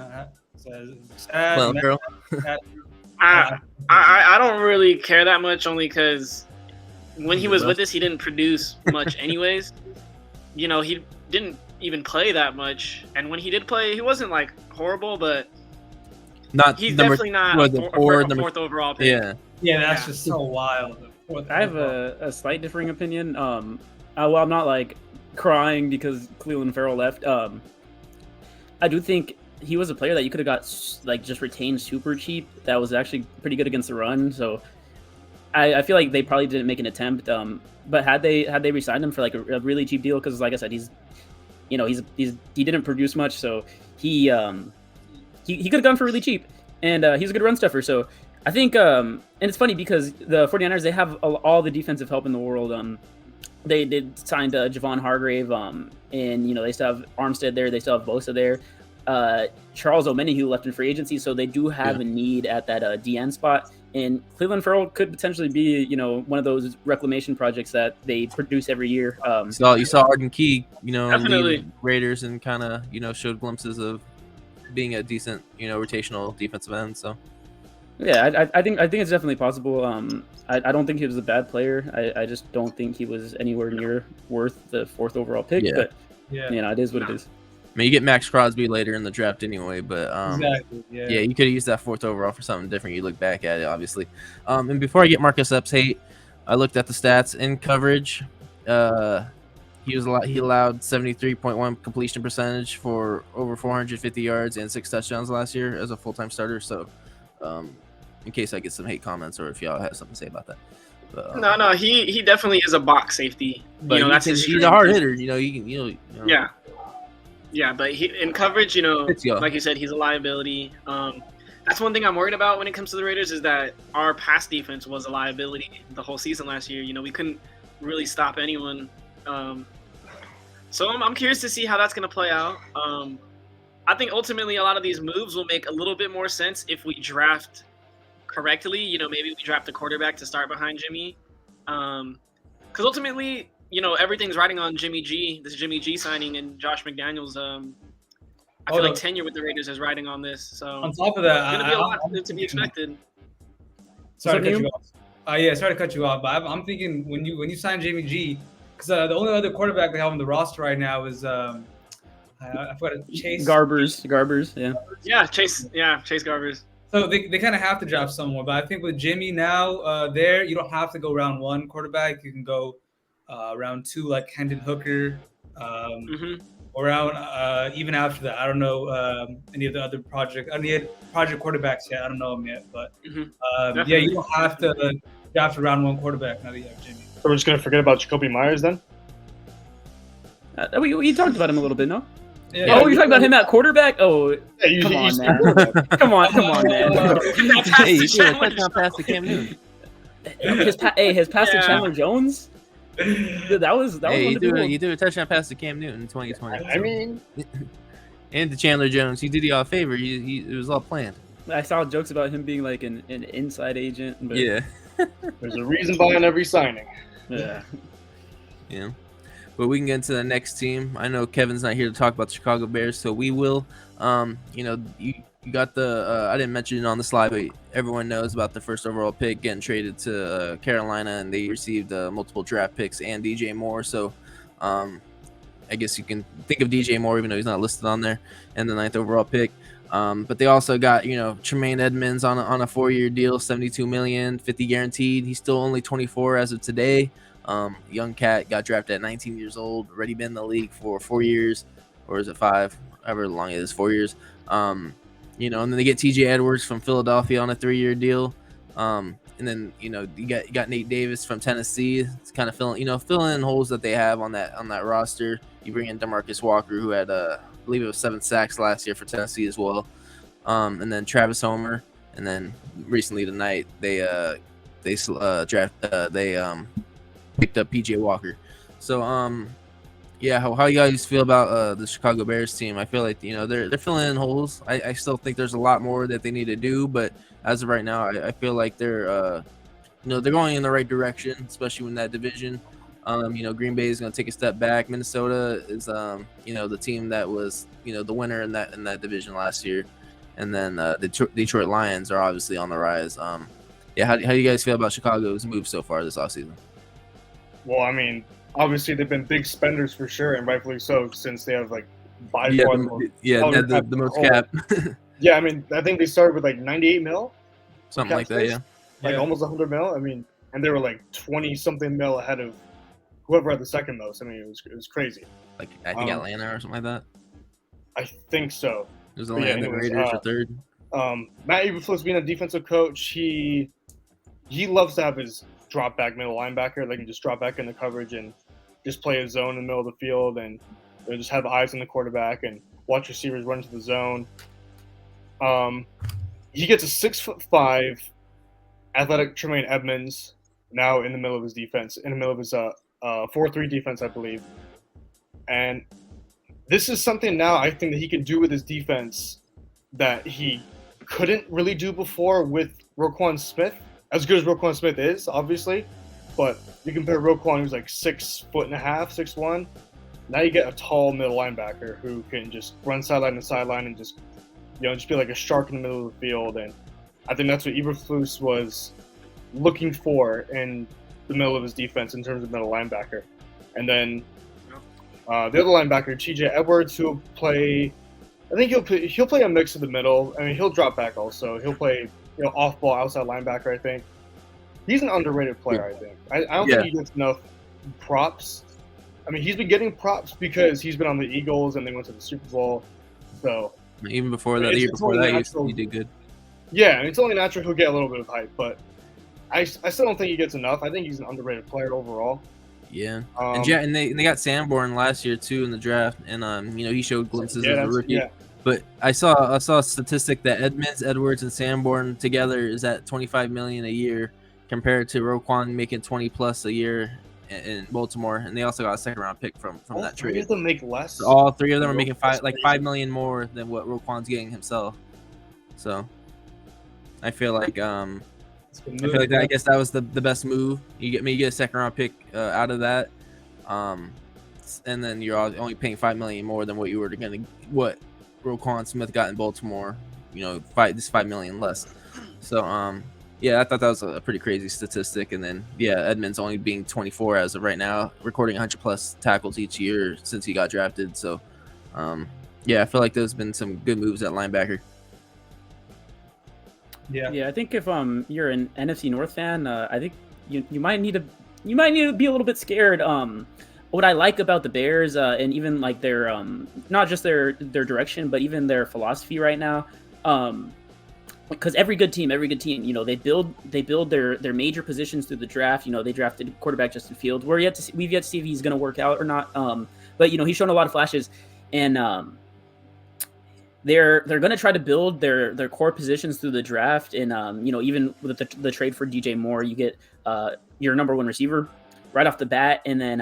Sad, I don't really care that much, only because when he was with us, he didn't produce much anyways. He didn't even play that much, and when he did play, he wasn't horrible, but he's definitely not a fourth overall pick. That's just so wild. I have a slight differing opinion. I'm not crying because Cleveland Farrell left. I do think he was a player that you could have got just retained super cheap. That was actually pretty good against the run. So I feel like they probably didn't make an attempt. But had they re-signed him for a really cheap deal, because like I said, he didn't produce much, so he could have gone for really cheap, and he's a good run stuffer. So I think, and it's funny because the 49ers, they have all the defensive help in the world. They did sign Javon Hargrave, and they still have Armstead there. They still have Bosa there. Charles Omenihu left in free agency, so they do have a need at that DN spot. And Cleveland Farrell could potentially be, one of those reclamation projects that they produce every year. You saw Arden Key, definitely lead Raiders, and kind of, showed glimpses of being a decent, rotational defensive end. So. Yeah, I think it's definitely possible. I don't think he was a bad player. I just don't think he was anywhere near worth the 4th overall pick. Yeah. But it is what it is. I mean, you get Max Crosby later in the draft anyway, but exactly. Yeah, you could have used that 4th overall for something different. You look back at it, obviously. And before I get Marcus Epps hate, I looked at the stats in coverage. He allowed 73.1 completion percentage for over 450 yards and 6 touchdowns last year as a full-time starter. So, in case I get some hate comments or if y'all have something to say about that. But, No, he definitely is a box safety. But That's his he's strength. a hard hitter. You know. Yeah, but in coverage, like you said, he's a liability. That's one thing I'm worried about when it comes to the Raiders is that our pass defense was a liability the whole season last year. We couldn't really stop anyone. So I'm curious to see how that's going to play out. I think ultimately a lot of these moves will make a little bit more sense if we draft correctly. Maybe we draft a quarterback to start behind Jimmy. Because ultimately, everything's riding on Jimmy G, this Jimmy G signing, and Josh McDaniels. I feel like tenure with the Raiders is riding on this. So on top of that, it's going to be a lot to be expected. Sorry to cut you off. Sorry to cut you off, but I'm thinking when you sign Jimmy G, because the only other quarterback they have on the roster right now is I forgot Chase Garbers, yeah. Yeah, Chase Garbers. So they kind of have to draft someone, but I think with Jimmy now there, you don't have to go round 1 quarterback. You can go round 2 like Hendon Hooker, or round even after that. I don't know any of the other project quarterbacks yet. I don't know them yet, but you don't have to draft a round 1 quarterback now that you have Jimmy. So we're just gonna forget about Jacoby Myers then? We talked about him a little bit, no? Yeah, you're talking about him at quarterback? Oh, yeah, come on, man. Come on, man. Hey, you should have touchdown pass to Cam Newton. His pass to Chandler Jones? Dude, that was Hey, you do a touchdown pass to Cam Newton in 2020. I mean, and to Chandler Jones, he did you all a favor. It was all planned. I saw jokes about him being like an inside agent. But... Yeah. There's a reason behind every signing. Yeah. Yeah. But we can get into the next team. I know Kevin's not here to talk about the Chicago Bears, so we will. You got the I didn't mention it on the slide, but everyone knows about the first overall pick getting traded to Carolina, and they received multiple draft picks and DJ Moore. So I guess you can think of DJ Moore, even though he's not listed on there, and the 9th overall pick. But they also got, Tremaine Edmonds on a 4-year deal, $72 million, $50 guaranteed. He's still only 24 as of today. Young cat, got drafted at 19 years old, already been in the league for 4 years, or is it 5? However long it is, 4 years. And then they get TJ Edwards from Philadelphia on a 3-year deal. And then, you got Nate Davis from Tennessee. It's kind of filling in holes that they have on that roster. You bring in DeMarcus Walker, who had I believe it was 7 sacks last year for Tennessee as well. And then Travis Homer, and then recently tonight they picked up PJ Walker. So how you guys feel about the Chicago Bears team? I feel like they're filling in holes. I still think there's a lot more that they need to do, but as of right now, I feel like they're they're going in the right direction, especially in that division. Green Bay is going to take a step back. Minnesota is, the team that was, the winner in that division last year. And then the Detroit Lions are obviously on the rise. How do you guys feel about Chicago's move so far this offseason? Well, I mean, obviously they've been big spenders for sure, and rightfully so, since they have the most cap. Yeah, I mean, I think they started with 98 mil, something like that. Yeah, almost 100 mil. I mean, and they were 20 something mil ahead of whoever had the second most. I mean, it was crazy. I think Atlanta or something like that. I think so. It was only the Raiders for third. Matt Eberflus being a defensive coach, he loves to have his drop back middle linebacker. They can just drop back in the coverage and just play a zone in the middle of the field, and just have eyes on the quarterback and watch receivers run into the zone. He gets a 6'5" athletic Tremaine Edmonds now in the middle of his defense, in the middle of his 4-3 defense, I believe. And this is something now I think that he can do with his defense that he couldn't really do before with Roquan Smith. As good as Roquan Smith is, obviously, but you compare Roquan, who's 6'5", 6'1". Now you get a tall middle linebacker who can just run sideline to sideline and just be like a shark in the middle of the field. And I think that's what Eberflus was looking for in the middle of his defense in terms of middle linebacker. And then the other linebacker, TJ Edwards, who'll play. I think he'll play a mix of the middle. I mean, he'll drop back also. He'll play off ball outside linebacker. I think He's an underrated player, I think. I don't think he gets enough props. I mean, he's been getting props because he's been on the Eagles and they went to the Super Bowl. So even before that, the year before that, he did good. Yeah, I mean, it's only natural he'll get a little bit of hype, but I still don't think he gets enough. I think he's an underrated player overall. Yeah, and they got Sanborn last year too in the draft, and he showed glimpses as a rookie. Yeah. But I saw a statistic that Edmonds, Edwards, and Sanborn together is at $25 million a year, compared to Roquan making 20+ a year in Baltimore, and they also got a second-round pick from that trade. All three of them make less. So all three of them are making $5 million more than what Roquan's getting himself. So I feel like I guess that was the best move. You get a second-round pick out of that, and then you're only paying $5 million more than what you were what Roquan Smith got in Baltimore. $5 million less. So yeah, I thought that was a pretty crazy statistic. And then Edmonds only being 24 as of right now, recording 100+ tackles each year since he got drafted. So I feel like there's been some good moves at linebacker. Yeah, I think if you're an NFC North fan, I think you might need to be a little bit scared. What I like about the Bears, and even like their not just their direction, but even their philosophy right now, because every good team, they build their major positions through the draft. They drafted quarterback Justin Fields. We've yet to see if he's going to work out or not. But he's shown a lot of flashes, and they're going to try to build their core positions through the draft. And even with the trade for DJ Moore, you get your number one receiver right off the bat, and then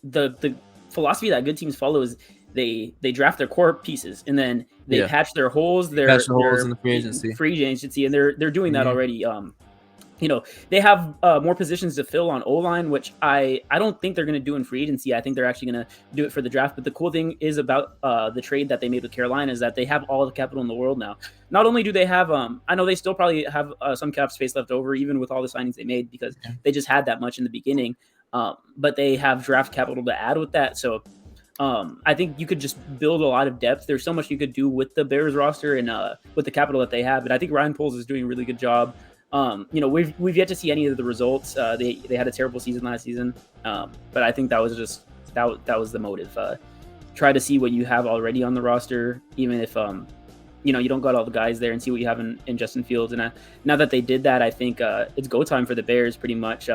the philosophy that good teams follow is they draft their core pieces, and then they patch their holes. Their holes in the free agency, and they're doing that already. They have more positions to fill on O-line, which I don't think they're going to do in free agency. I think they're actually going to do it for the draft. But the cool thing is about the trade that they made with Carolina is that they have all the capital in the world now. Not only do they have, I know they still probably have some cap space left over, even with all the signings they made, because they just had that much in the beginning. But they have draft capital to add with that. So I think you could just build a lot of depth. There's so much you could do with the Bears roster and with the capital that they have. But I think Ryan Poles is doing a really good job. We've yet to see any of the results. They had a terrible season last season, but I think that was just that was the motive. Try to see what you have already on the roster, even if you don't got all the guys there, and see what you have in Justin Fields. And now that they did that, I think it's go time for the Bears. Pretty much,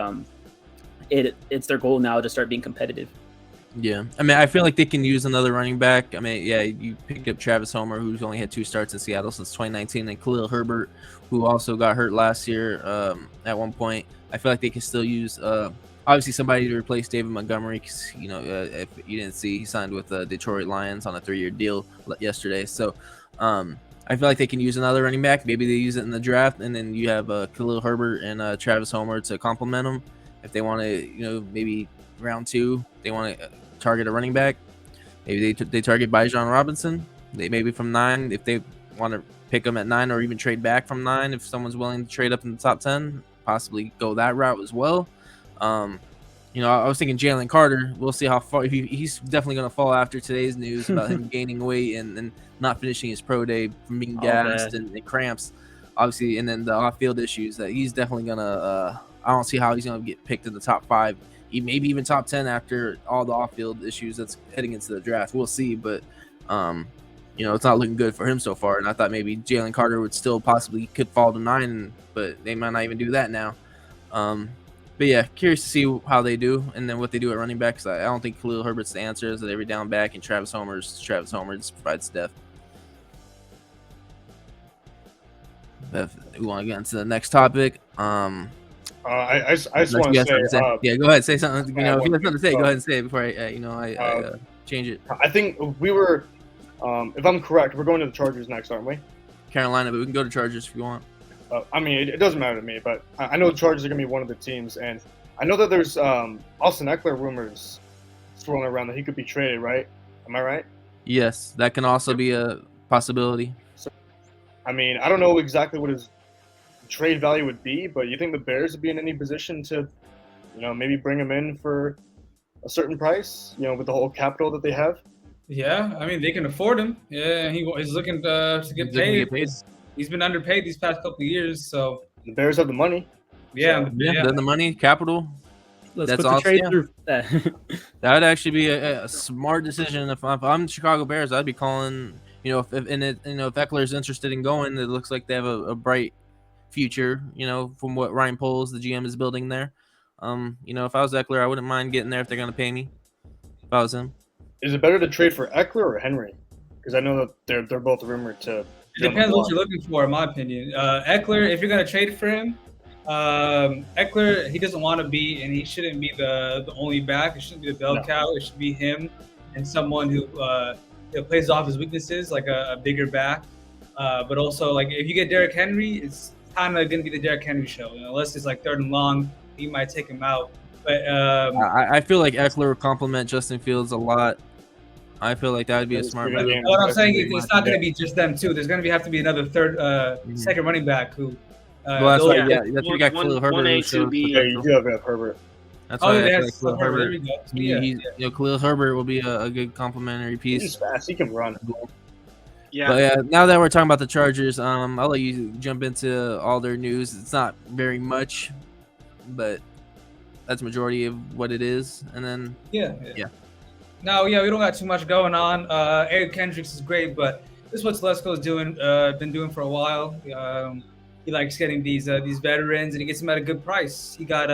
it's their goal now to start being competitive. Yeah, I mean, I feel like they can use another running back. I mean, you picked up Travis Homer, who's only had 2 starts in Seattle since 2019, and Khalil Herbert, who also got hurt last year at one point. I feel like they can still use obviously somebody to replace David Montgomery, because if you didn't see, he signed with the Detroit Lions on a 3-year deal yesterday. So I feel like they can use another running back. Maybe they use it in the draft, and then you have Khalil Herbert and Travis Homer to complement them. If they want to, maybe round 2, they want to target a running back. Maybe they target Bijan Robinson. They maybe from 9, if they want to pick them at 9, or even trade back from 9 if someone's willing to trade up in the top 10, possibly go that route as well. I was thinking Jalen Carter. We'll see how far. He's definitely going to fall after today's news about him gaining weight and not finishing his pro day from being gassed and cramps, obviously, and then the off-field issues. That he's definitely going to. I don't see how he's going to get picked in the top 5. Maybe even top 10 after all the off-field issues that's heading into the draft. We'll see, but it's not looking good for him so far. And I thought maybe Jalen Carter would still possibly could fall to 9, but they might not even do that now. But yeah, curious to see how they do, and then what they do at running back. Because I don't think Khalil Herbert's the answer as every down back, and Travis Homer just provides depth. But we want to get into the next topic. I just want to say, go ahead, say something. If you have something to say, go ahead and say it before I change it. I think we were, if I'm correct, we're going to the Chargers next, aren't we? Carolina, but we can go to Chargers if you want. I mean, it doesn't matter to me, but I know the Chargers are going to be one of the teams, and I know that there's Austin Eckler rumors swirling around that he could be traded, right? Am I right? Yes, that can also be a possibility. So, I mean, I don't know exactly what his trade value would be, but you think the Bears would be in any position to, maybe bring him in for a certain price, with the whole capital that they have? Yeah, I mean, they can afford him. Yeah, he's looking to get paid. He's been underpaid these past couple of years, so the Bears have the money. Yeah, Yeah, then the money, capital. Let's That's put the awesome, trade yeah. through. That would actually be a smart decision. If I'm the Chicago Bears, I'd be calling. If Eckler is interested in going, it looks like they have a bright future. From what Ryan Poles, the GM, is building there. If I was Eckler, I wouldn't mind getting there if they're going to pay me. If I was him. Is it better to trade for Eckler or Henry? Because I know that they're both rumored to. It depends what you're looking for, in my opinion. Eckler, if you're gonna trade for him, Eckler, he doesn't want to be, and he shouldn't be the only back. It shouldn't be the bell cow. It should be him and someone who plays off his weaknesses, like a bigger back. But also, like if you get Derrick Henry, it's kind of gonna be the Derrick Henry show. Unless it's like 3rd and long, he might take him out. But I feel like Eckler would complement Justin Fields a lot. I feel like that would be a smart bet. What I'm saying is it's not going to be just them two. There's going to have to be another second running back who. Well, that's why. Yeah, that's what you got Khalil Herbert. A, 2B. Yeah, you do have Herbert. That's why I feel like Khalil Herbert. Yeah. Khalil Herbert will be a good complementary piece. He's fast. He can run. Yeah. But yeah, now that we're talking about the Chargers, I'll let you jump into all their news. It's not very much, but that's majority of what it is. And then yeah. No, we don't got too much going on. Eric Kendricks is great, but this is what Telesco's been doing for a while. He likes getting these veterans, and he gets them at a good price. He got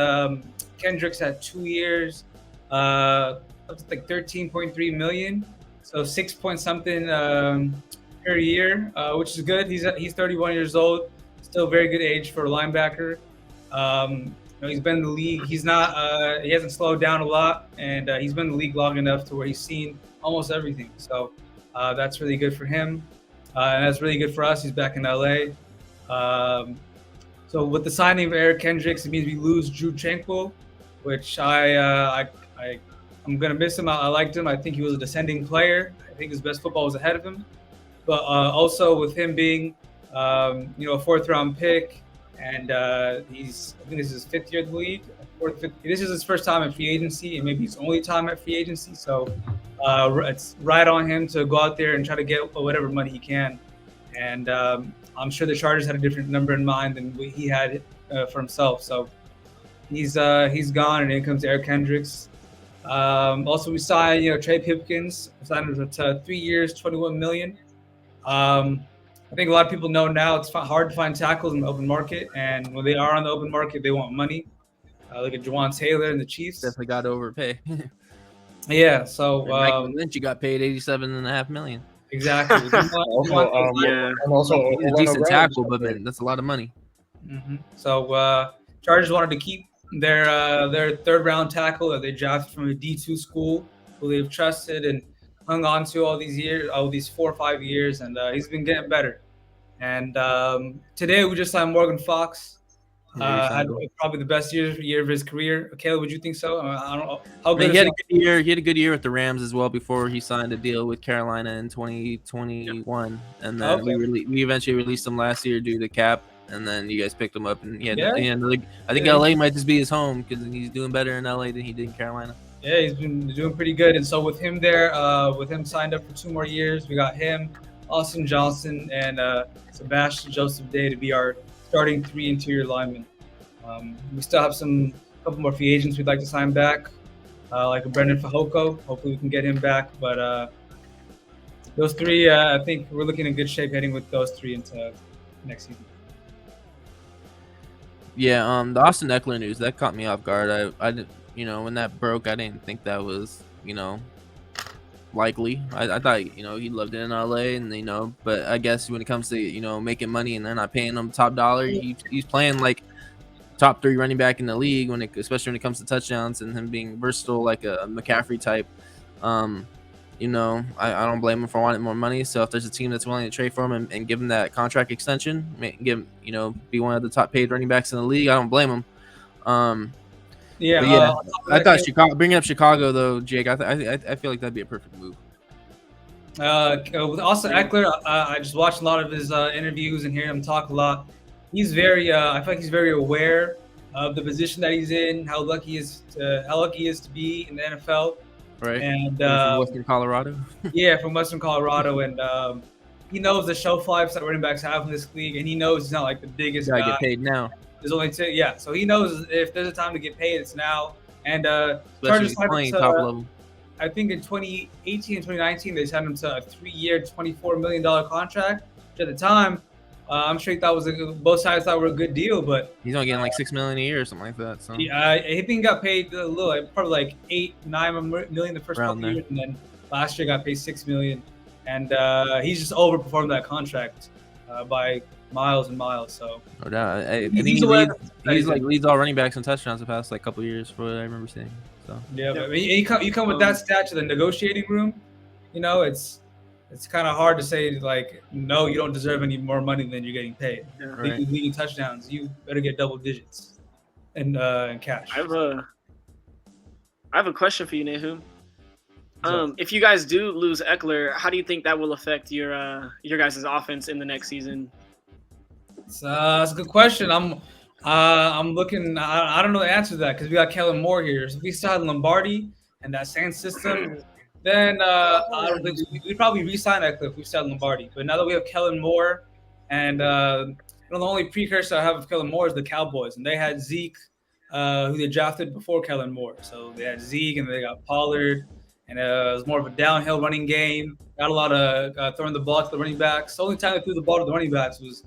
Kendricks at 2 years, up to like 13.3 million, so 6 point something per year, which is good. He's 31 years old, still very good age for a linebacker. He's been in the league. He hasn't slowed down a lot, and he's been in the league long enough to where he's seen almost everything. So that's really good for him, and that's really good for us. He's back in LA. So with the signing of Eric Kendricks, it means we lose Drew Tranquil, which I'm gonna miss him. I liked him. I think he was a descending player. I think his best football was ahead of him. But also with him being, a 4th round pick. And I think this is his 5th year in the league. This is his first time at free agency, and maybe his only time at free agency. So it's right on him to go out there and try to get whatever money he can. And I'm sure the Chargers had a different number in mind than he had for himself. So he's gone, and in comes Eric Kendricks. Also, we signed Trey Pipkins. Signed him to 3 years, $21 million. I think a lot of people know now it's hard to find tackles in the open market, and when they are on the open market, they want money. Look at Juwan Taylor and the Chiefs. Definitely got to overpay. Yeah, so Michael Lynch, you got paid $87.5 million. Exactly. Also, he's a decent tackle, but man, that's a lot of money. Mm-hmm. So Chargers wanted to keep their 3rd round tackle that they drafted from a D2 school who they've trusted and hung on to all these 4 or 5 years, and he's been getting better. And today we just signed Morgan Fox. Had probably the best year of his career. Caleb, would you think so? I don't know how good. He had a good year. He had a good year with the Rams as well before he signed a deal with Carolina in 2021, and then we eventually released him last year due to cap. And then you guys picked him up, and I think LA might just be his home because he's doing better in LA than he did in Carolina. Yeah, he's been doing pretty good. And so with him there, with him signed up for 2 more years, we got him, Austin Johnson, and Sebastian Joseph Day to be our starting 3 interior linemen. We still have a couple more free agents we'd like to sign back, like a Brendan Fehoko. Hopefully we can get him back. But those 3, I think we're looking in good shape heading with those 3 into next season. Yeah, the Austin Eckler news that caught me off guard. I didn't, when that broke, I didn't think that was, likely. I thought, he loved it in LA, and but I guess when it comes to making money and they're not paying him top dollar, he's playing like top 3 running back in the league especially when it comes to touchdowns and him being versatile like a McCaffrey type. I don't blame him for wanting more money. So if there's a team that's willing to trade for him and give him that contract extension, be one of the top paid running backs in the league, I don't blame him. I thought Chicago, bringing up Chicago though, Jake, I feel like that'd be a perfect move. With Austin Eckler, I just watched a lot of his interviews and hear him talk a lot. He's I feel like he's very aware of the position that he's in, how lucky he is to be in the NFL. Right. And from Western Colorado. Yeah, from Western Colorado, and he knows the shelf lives that running backs have in this league, and he knows he's not like the biggest guy. Get paid now. There's only 2. Yeah, so he knows if there's a time to get paid, it's now. And Especially Chargers playing signed him top to, level. I think in 2018 and 2019, they signed him to a 3-year, $24 million contract. Which at the time, I'm sure he thought both sides thought were a good deal, but He's only getting like $6 million a year or something like that. So I think he got paid a little, probably like 8-9 million the first Around couple there. years, and then last year got paid $6 million, and he's just overperformed that contract by miles and miles. So no doubt. I He's think aware that he's like leads all running backs in touchdowns the past like couple years, for what I remember seeing. So yeah, but you come with that stat to the negotiating room, it's kind of hard to say like, no, you don't deserve any more money than you're getting paid. Right. Leading touchdowns, you better get double digits in cash. I have a question for you, Nahum. If you guys do lose Eckler, how do you think that will affect your guys' offense in the next season? It's a good question. I'm looking. I don't know the answer to that because we got Kellen Moore here. So if we still had Lombardi and that same system, then I don't think we'd probably re-sign Eckler if we still had Lombardi. But now that we have Kellen Moore, and the only precursor I have of Kellen Moore is the Cowboys, and they had Zeke, who they drafted before Kellen Moore. So they had Zeke, and they got Pollard, and it was more of a downhill running game. Got a lot of throwing the ball to the running backs. The only time they threw the ball to the running backs was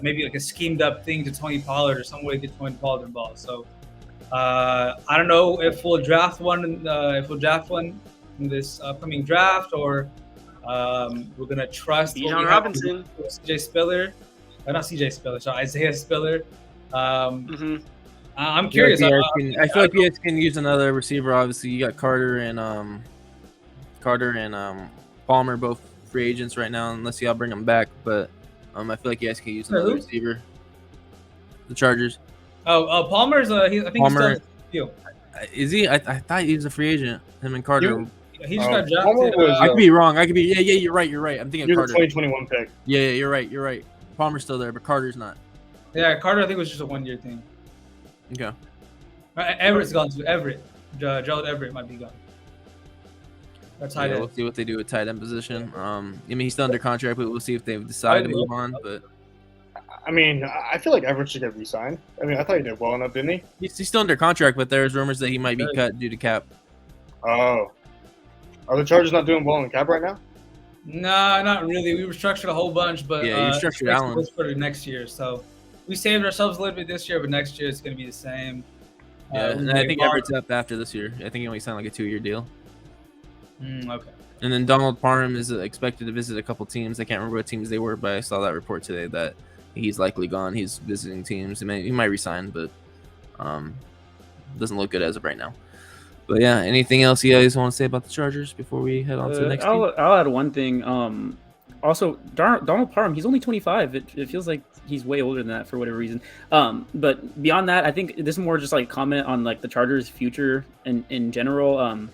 maybe like a schemed up thing to Tony Pollard or some way to get Tony Pollard involved. So I don't know if we'll draft one in this upcoming draft, or we're gonna trust Bijan Robinson, CJ Spiller, not CJ Spiller, sorry, Isaiah Spiller. I'm curious. I feel like you guys can use another receiver. Obviously, you got Carter and Palmer, both free agents right now, unless y'all bring them back. But I feel like you guys can use another receiver. The Chargers. Palmer's. I think Palmer. He's still Is he? I thought he was a free agent. Him and Carter. He just got drafted. I could be wrong. Yeah, you're right. I'm thinking You're Carter. the 2021 pick. Yeah, you're right. Palmer's still there, but Carter's not. Yeah, Carter, I think was just a 1-year thing. Okay. Everett's gone to Everett. Gerald Everett might be gone. That's tight end. We'll see what they do with tight end position. I mean, he's still under contract, but we'll see if they decide to move on. But I mean, I feel like Everett should get re-signed. I mean, I thought he did well enough, didn't he? he's still under contract, but there's rumors that he might be cut due to cap. Oh. Are the Chargers not doing well in cap right now? Nah, not really. We restructured a whole bunch, but you restructured Allen for next year. So we saved ourselves a little bit this year, but next year it's going to be the same. Yeah, and I think Everett's up after this year. I think he only signed like a 2-year deal. Okay. And then Donald Parham is expected to visit a couple teams. I can't remember what teams they were, but I saw that report today that he's likely gone. He's visiting teams. He might resign, but doesn't look good as of right now. But yeah, anything else you guys want to say about the Chargers before we head on to the next team? I'll add one thing. Also, Donald Parham, he's only 25. It feels like he's way older than that for whatever reason. But beyond that, I think this is more just like a comment on like the Chargers' future in general.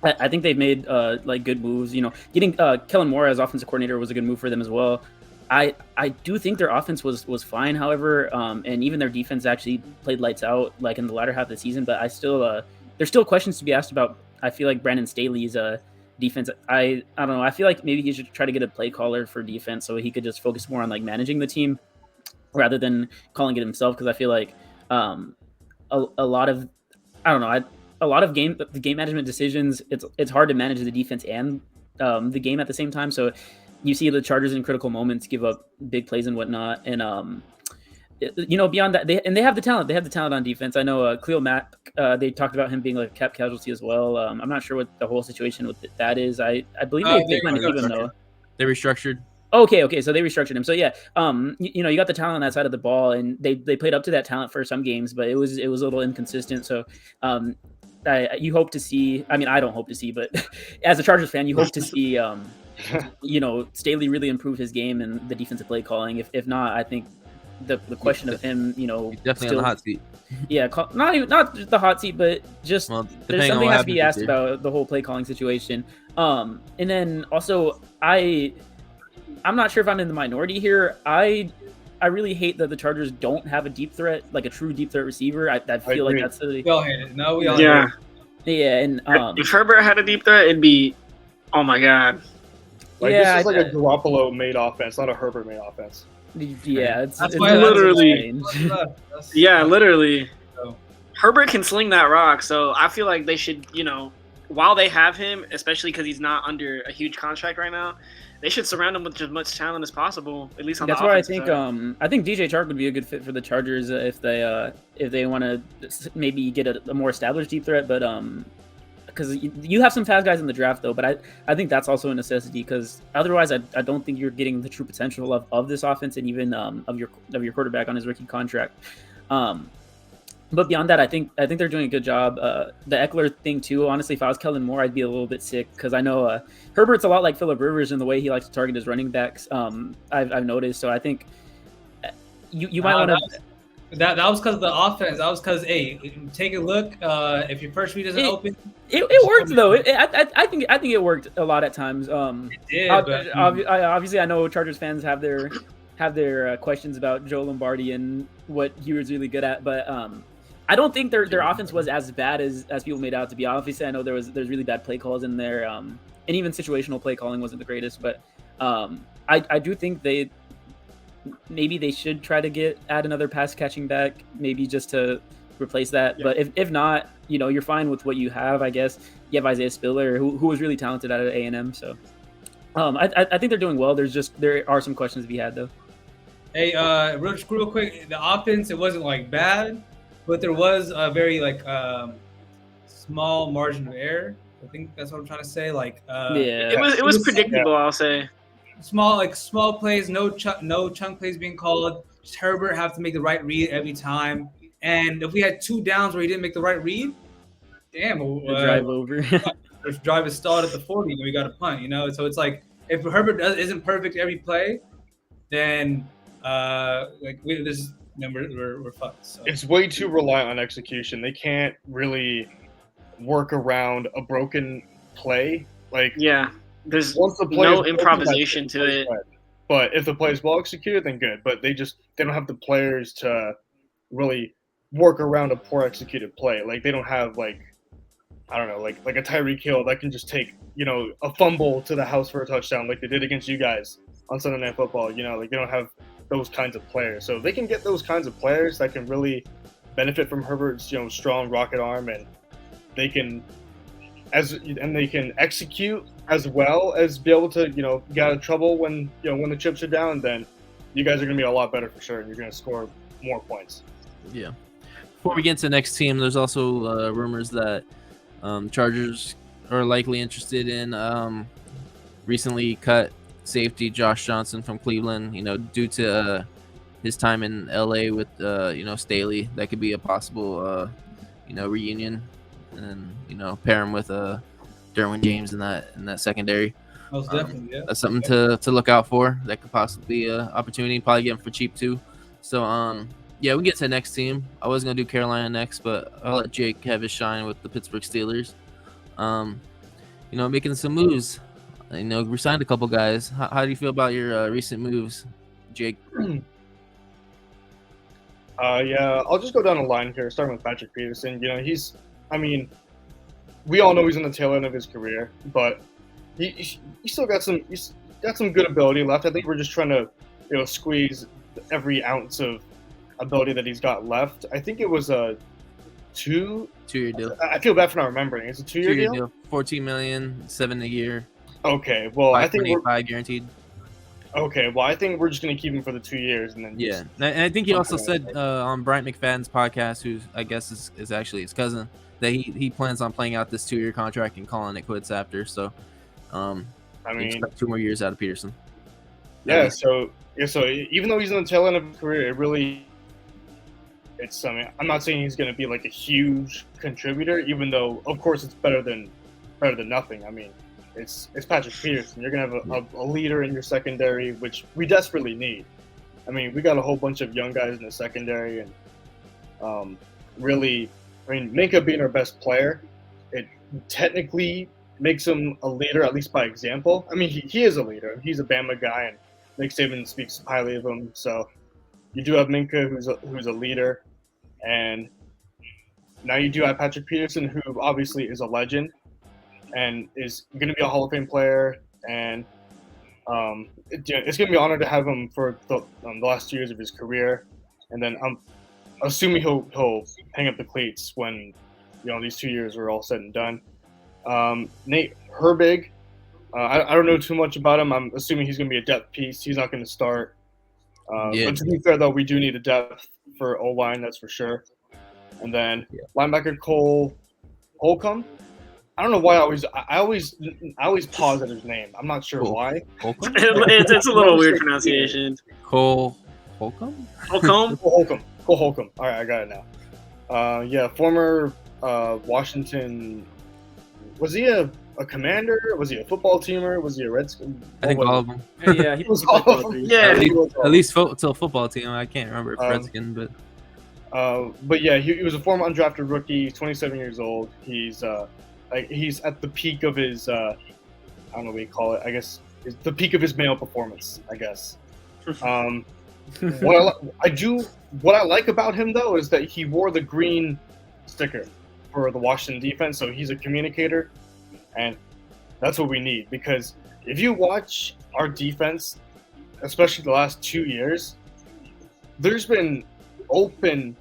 I think they've made like good moves. Getting Kellen Moore as offensive coordinator was a good move for them as well. I do think their offense was fine, however, and even their defense actually played lights out like in the latter half of the season. But there's still questions to be asked about. I feel like Brandon Staley's defense. I don't know. I feel like maybe he should try to get a play caller for defense so he could just focus more on like managing the team rather than calling it himself. Because I feel like a lot of game management decisions. It's hard to manage the defense and the game at the same time. So you see the Chargers in critical moments give up big plays and whatnot. And beyond that, they have the talent. They have the talent on defense. I know Khalil Mack. They talked about him being like a cap casualty as well. I'm not sure what the whole situation with that is. I believe they plan to keep him though. They restructured. Okay, so they restructured him. So yeah, you got the talent on that side of the ball, and they played up to that talent for some games, but it was a little inconsistent. So you hope to see. I mean, I don't hope to see, but as a Chargers fan, you hope to see. Staley really improve his game and the defensive play calling. If not, I think the question of him, He's definitely on the hot seat. Yeah, not just the hot seat, but just there's something has to be asked about the whole play calling situation. And then also I'm not sure if I'm in the minority here. I really hate that the Chargers don't have a deep threat, like a true deep threat receiver. I feel like that's we all hate it. No, we all hate it. Yeah, and if Herbert had a deep threat, it'd be, oh my god. This is like a Garoppolo made offense, not a Herbert made offense. Yeah, it's That's it's why literally- strange. Yeah, literally. So, Herbert can sling that rock, so I feel like they should, while they have him, especially because he's not under a huge contract right now, they should surround him with as much talent as possible. At least on That's the why I offensive think side. I think DJ Chark would be a good fit for the Chargers if they want to maybe get a more established deep threat, but because you have some fast guys in the draft though, but I think that's also a necessity because otherwise I don't think you're getting the true potential of this offense and even of your quarterback on his rookie contract. But beyond that, I think they're doing a good job. The Eckler thing too. Honestly, if I was Kellen Moore, I'd be a little bit sick because I know Herbert's a lot like Phillip Rivers in the way he likes to target his running backs. I've noticed. So I think you might want to. that was because of the offense. That was because take a look. If your first read isn't open, It worked though. I think it worked a lot at times. it did. But, Obviously, I know Chargers fans have their questions about Joe Lombardi and what he was really good at, but I don't think their offense was as bad as people made out to be. Obviously, I know there's really bad play calls in there, and even situational play calling wasn't the greatest. But I do think maybe they should try to add another pass catching back, maybe just to replace that. Yeah. But if not, you're fine with what you have. I guess you have Isaiah Spiller, who was really talented out of A&M. So I think they're doing well. There are some questions to be had though. Hey, real quick, the offense, it wasn't like bad, but there was a very small margin of error. I think that's what I'm trying to say. It was predictable. Yeah. I'll say small plays, no chunk plays being called. Just Herbert have to make the right read every time. And if we had 2 downs where he didn't make the right read, damn, drive over. The drive is stalled at the 40, and we got a punt. So it's like if Herbert isn't perfect every play, then we're fucked. So. It's way too reliant on execution. They can't really work around a broken play. There's no improvisation to it. But if the play is well executed, then good. But they don't have the players to really work around a poor executed play. They don't have a Tyreek Hill that can just take a fumble to the house for a touchdown like they did against you guys on Sunday Night Football. They don't have those kinds of players. So they can get those kinds of players that can really benefit from Herbert's strong rocket arm, and they can execute as well as be able to get out of trouble when the chips are down. Then you guys are going to be a lot better for sure, and you're going to score more points. Yeah. Before we get to the next team, there's also rumors that Chargers are likely interested in recently cut safety Josh Johnson from Cleveland, due to his time in LA with Staley. That could be a possible reunion, and pair him with Derwin James in that secondary. Most definitely, yeah. That's something to look out for. That could possibly be an opportunity. Probably get him for cheap too. So yeah, we get to the next team. I was gonna do Carolina next, but I'll let Jake have his shine with the Pittsburgh Steelers. Making some moves. We signed a couple guys. How do you feel about your recent moves, Jake? Yeah, I'll just go down the line here, starting with Patrick Peterson. We all know he's on the tail end of his career, but he still got some good ability left. I think we're just trying to squeeze every ounce of ability that he's got left. I think it was a two-year deal. I feel bad for not remembering. It's a two-year deal? $14 million, $7 a year. Okay, well, I think we're guaranteed. Okay, well, I think we're just gonna keep him for the 2 years, and then and I think he also said on Bryant McFadden's podcast, who I guess is actually his cousin, that he plans on playing out this 2-year contract and calling it quits after. So, expect 2 more years out of Peterson. Yeah. So even though he's in the tail end of his career, I'm not saying he's gonna be like a huge contributor, even though of course it's better than nothing. It's Patrick Peterson. You're going to have a leader in your secondary, which we desperately need. We got a whole bunch of young guys in the secondary, and Minka being our best player, it technically makes him a leader, at least by example. He is a leader. He's a Bama guy, and Nick Saban speaks highly of him. So you do have Minka, who's a leader, and now you do have Patrick Peterson, who obviously is a legend and is going to be a Hall of Fame player, and It's gonna be an honor to have him for the last 2 years of his career, and then I'm assuming he'll hang up the cleats when these 2 years are all said and done. Nate Herbig, I don't know too much about him. I'm assuming he's gonna be a depth piece. He's not gonna start. Yeah. But to be fair, though, we do need a depth for O-line, that's for sure. And then linebacker Cole Holcomb. I don't know why I always pause at his name. I'm not sure why. Holcomb? It's a little weird pronunciation. Cole Holcomb? Holcomb? Cole Holcomb. All right, I got it now. Former Washington. Was he a commander? Was he a football teamer? Was he a Redskin? I think all of them. Yeah, he was played all of both. them. Yeah. At least till football team. I can't remember if Redskin, but But yeah, he was a former undrafted rookie. He's 27 years old. He's at the peak of his I don't know what you call it. I guess it's the peak of his male performance. I guess. What I like about him though is that he wore the green sticker for the Washington defense, so he's a communicator, and that's what we need. Because if you watch our defense, especially the last 2 years, there's been open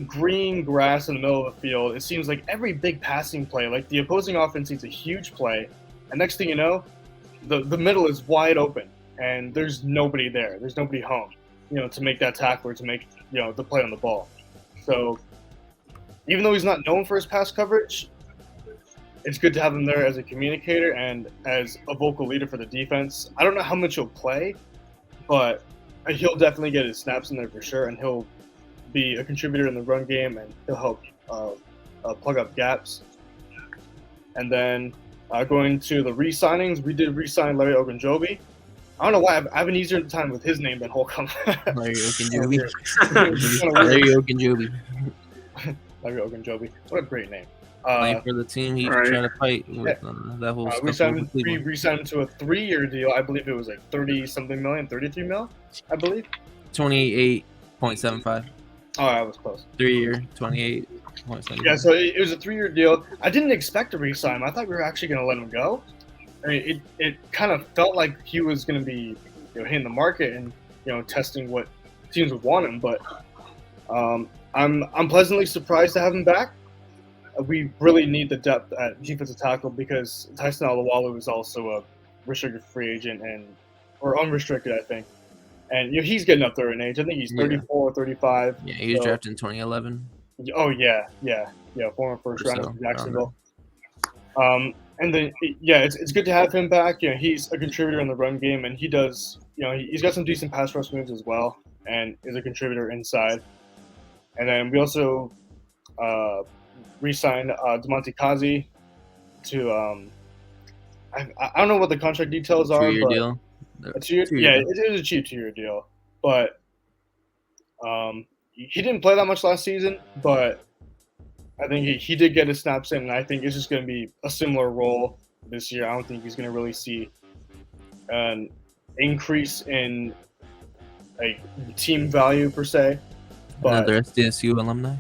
green grass in the middle of the field. It seems like every big passing play, like the opposing offense needs a huge play, and next thing you know, the middle is wide open, and there's nobody there. There's nobody home, to make that tackle or to make the play on the ball. So even though he's not known for his pass coverage, it's good to have him there as a communicator and as a vocal leader for the defense. I don't know how much he'll play, but he'll definitely get his snaps in there for sure, and he'll be a contributor in the run game, and he'll help plug up gaps. And then going to the re-signings, we did re-sign Larry Ogunjobi. I don't know why I have an easier time with his name than Holcomb. Larry Ogunjobi. Larry Ogunjobi. Larry Ogunjobi. What a great name. Playing for the team he's trying to fight with that whole stuff. We re-signed him to a 3-year deal. I believe it was like 30-something million, 33 mil, I believe. 28.75. Oh, I was close. 3-year, 28.75. Yeah, so it was a 3-year deal. I didn't expect to re-sign him. I thought we were actually going to let him go. I mean, it kind of felt like he was going to be hitting the market and testing what teams would want him. But I'm pleasantly surprised to have him back. We really need the depth at defensive tackle because Tyson Aluwalu is also a restricted free agent or unrestricted, I think. And he's getting up there in age. I think he's 34 or 35. Yeah, he was drafted in 2011. Oh yeah, former first rounder from Jacksonville. And then it's good to have him back. He's a contributor in the run game, and he does. He's got some decent pass rush moves as well, and is a contributor inside. And then we also re-signed Damonte Kazi to I don't know what the contract details are. 2-year deal. It is a cheap 2-year deal, but he didn't play that much last season. But I think he did get his snaps in, and I think it's just going to be a similar role this year. I don't think he's going to really see an increase in like team value per se. But Another SDSU alumni.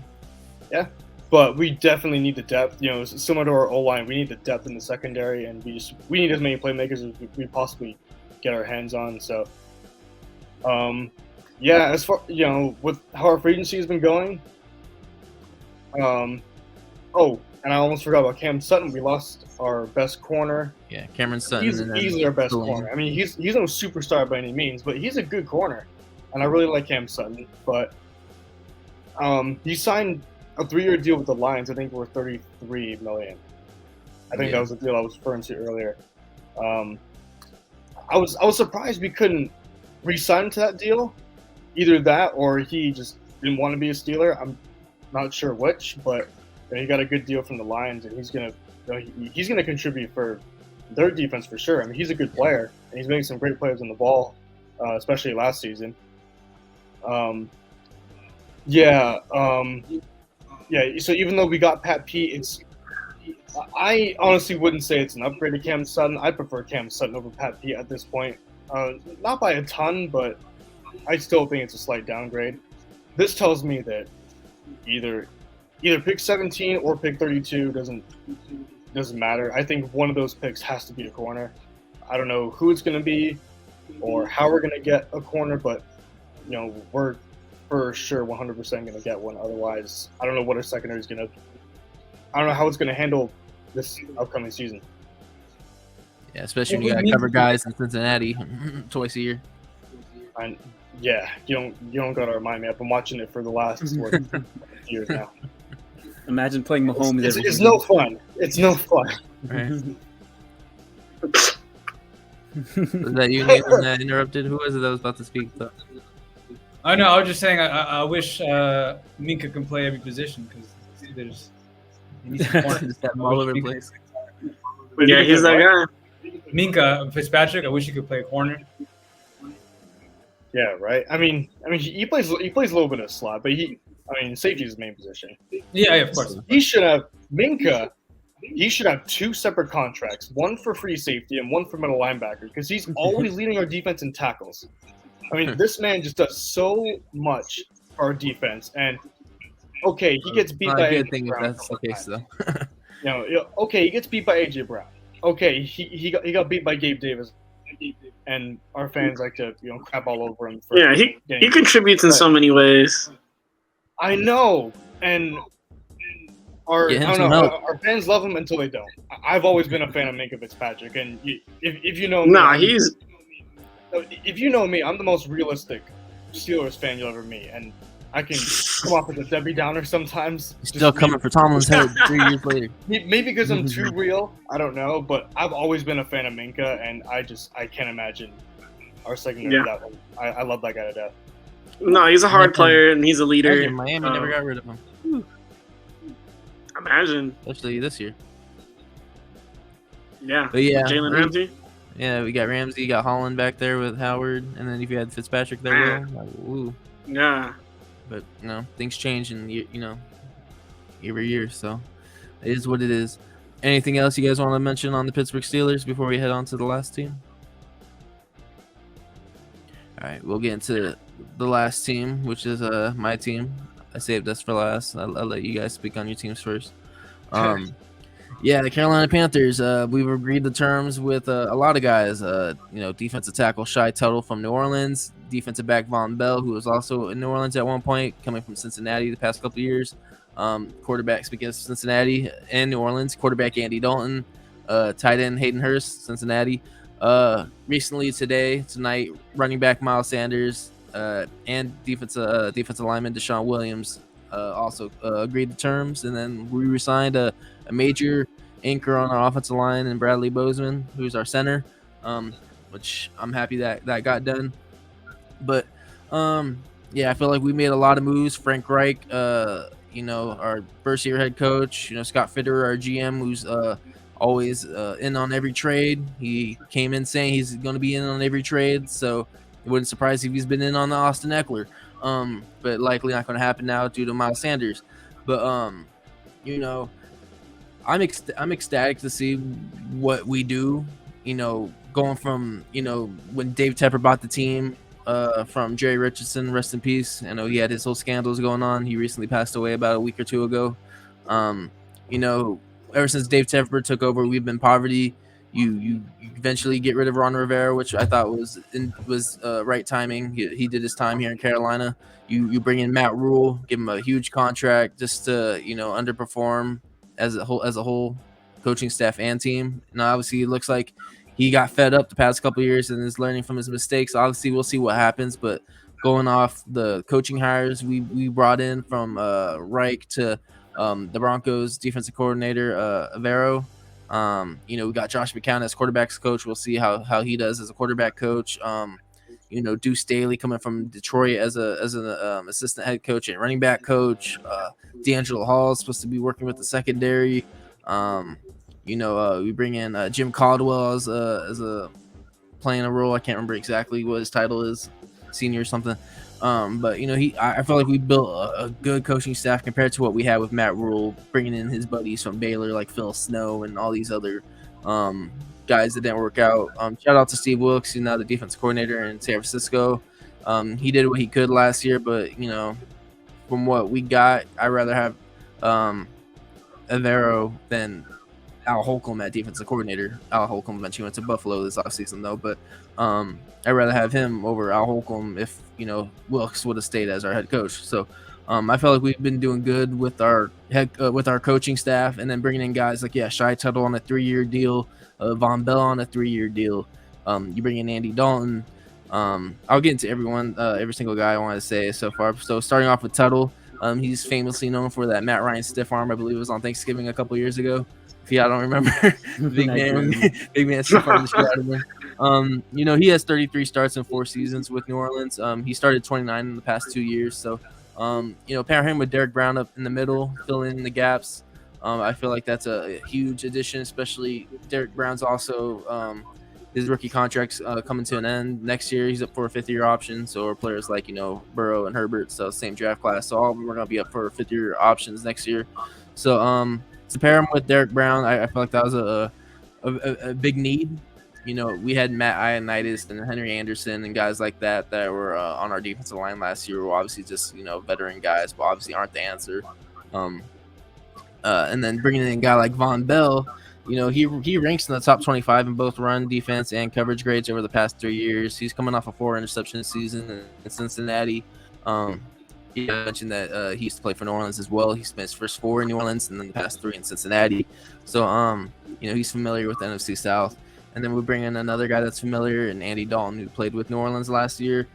Yeah, but we definitely need the depth. Similar to our O-line, we need the depth in the secondary, and we need as many playmakers as we possibly get our hands on. So, as far with how our free agency has been going. And I almost forgot about Cam Sutton. We lost our best corner. Yeah, Cameron Sutton. He's easily our best corner. I mean, he's no superstar by any means, but he's a good corner, and I really like Cam Sutton. But he signed a 3-year deal with the Lions. I think worth $33 million. I think that was the deal I was referring to earlier. I was surprised we couldn't re-sign to that deal. Either that, or he just didn't want to be a Steeler. I'm not sure which, but he got a good deal from the Lions, and he's gonna contribute for their defense for sure. I mean, he's a good player, and he's making some great plays on the ball, especially last season. So even though we got Pat Pete, I honestly wouldn't say it's an upgrade to Cam Sutton. I prefer Cam Sutton over Pat Pete at this point. Not by a ton, but I still think it's a slight downgrade. This tells me that either pick 17 or pick 32 doesn't matter. I think one of those picks has to be a corner. I don't know who it's going to be. or how we're gonna get a corner, but we're for sure 100% gonna get one. Otherwise, I don't know what our secondary is gonna. I don't know how it's gonna handle this upcoming season. Yeah, especially when you got to cover guys in Cincinnati twice a year. And yeah, you don't gotta remind me. I've been watching it for the last years now. Imagine playing Mahomes. It's no fun. It's no fun. Right. Was that you, Nathan, that interrupted? Who was it that was about to speak? Though? I know. I was just saying. I wish Minka can play every position because there's. Just have him all over the place. Yeah, he's that guy. Minka Fitzpatrick. I wish he could play corner. Yeah, right. I mean, he plays a little bit of slot, but safety is his main position. Yeah, of course. He should have Minka. He should have 2 separate contracts, one for free safety and one for middle linebacker, because he's always leading our defense in tackles. I mean, this man just does so much for our defense, and okay, he gets beat by AJ Brown. That's the case, though. Okay, he gets beat by AJ Brown. Okay, he got beat by Gabe Davis, and our fans like to crap all over him. Yeah, he contributes in so many ways. I know, and our fans love him until they don't. I've always been a fan of Minka Fitzpatrick, and if you know me, if you know me, I'm the most realistic Steelers fan you'll ever meet, and I can come off as a Debbie Downer sometimes. Still coming for Tomlin's head 3 years later. Maybe because I'm too real, I don't know, but I've always been a fan of Minka, and I can't imagine our secondary that one. I love that guy to death. No, he's a hard player, and he's a leader. Miami never got rid of him. Imagine. Especially this year. Yeah. But yeah. Jalen Ramsey. Yeah, we got Ramsey, you got Holland back there with Howard, and then if you had Fitzpatrick there, ooh. Yeah. But things change in every year, so it is what it is. Anything else you guys want to mention on the Pittsburgh Steelers before we head on to the last team? All right, we'll get into the last team, which is my team. I saved us for last. I'll let you guys speak on your teams first. Yeah, the Carolina Panthers. We've agreed to terms with a lot of guys. Defensive tackle Shai Tuttle from New Orleans, defensive back Von Bell, who was also in New Orleans at one point, coming from Cincinnati the past couple of years. Quarterback, speaking of Cincinnati and New Orleans, quarterback Andy Dalton, tight end Hayden Hurst, Cincinnati. Recently tonight, running back Miles Sanders and defensive lineman Deshaun Williams also agreed to terms, and then we resigned a major anchor on our offensive line in Bradley Bozeman, who's our center, which I'm happy that got done. But I feel like we made a lot of moves. Frank Reich, our first year head coach, Scott Fitterer, our GM, who's always in on every trade. He came in saying he's going to be in on every trade, so it wouldn't surprise if he's been in on the Austin Eckler. But likely not going to happen now due to Miles Sanders. But I'm ecstatic to see what we do. Going from when Dave Tepper bought the team from Jerry Richardson, rest in peace. I know he had his whole scandals going on. He recently passed away about a week or two ago. Ever since Dave Tepper took over, we've been poverty. You eventually get rid of Ron Rivera, which I thought was right timing. He did his time here in Carolina. You bring in Matt Rule, give him a huge contract just to underperform as a whole coaching staff and team. Now obviously it looks like he got fed up the past couple of years and is learning from his mistakes. Obviously we'll see what happens, but going off the coaching hires we brought in from Reich to the Broncos defensive coordinator Avero. We got Josh McCown as quarterbacks coach. We'll see how he does as a quarterback coach. Deuce Staley coming from Detroit as an assistant head coach and running back coach. D'Angelo Hall is supposed to be working with the secondary. We bring in Jim Caldwell as a playing a role. I can't remember exactly what his title is, senior or something. I feel like we built a good coaching staff compared to what we had with Matt Rule, bringing in his buddies from Baylor like Phil Snow and all these other guys that didn't work out. Shout out to Steve Wilkes, who's now the defense coordinator in San Francisco. He did what he could last year, but from what we got, I'd rather have Avero than Al Holcomb at defensive coordinator. Al Holcomb eventually went to Buffalo this offseason, though. But I'd rather have him over Al Holcomb if, Wilkes would have stayed as our head coach. So I felt like we've been doing good with our with our coaching staff, and then bringing in guys like, Shy Tuttle on a 3-year deal, Von Bell on a 3-year deal. You bring in Andy Dalton. I'll get into every single guy I want to say so far. So starting off with Tuttle, he's famously known for that Matt Ryan stiff arm, I believe it was on Thanksgiving a couple years ago. If I don't remember, big man stiff arm the shit out of him. He has 33 starts in 4 seasons with New Orleans. He started 29 in the past 2 years. So, pair him with Derek Brown up in the middle, fill in the gaps. I feel like that's a huge addition, especially Derek Brown's also his rookie contract's coming to an end next year. He's up for a 5th-year option. So are players like, Burrow and Herbert, so same draft class. So all of them are going to be up for 5th-year options next year. So to pair him with Derek Brown, I feel like that was a big need. We had Matt Ioannidis and Henry Anderson and guys like that were on our defensive line last year. Were obviously just, veteran guys, but obviously aren't the answer. And then bringing in a guy like Von Bell, he ranks in the top 25 in both run defense and coverage grades over the past 3 years. He's coming off a 4 interception season in Cincinnati. He mentioned that he used to play for New Orleans as well. He spent his first 4 in New Orleans and then the past 3 in Cincinnati. So, he's familiar with the NFC South. And then we bring in another guy that's familiar, and Andy Dalton, who played with New Orleans last year.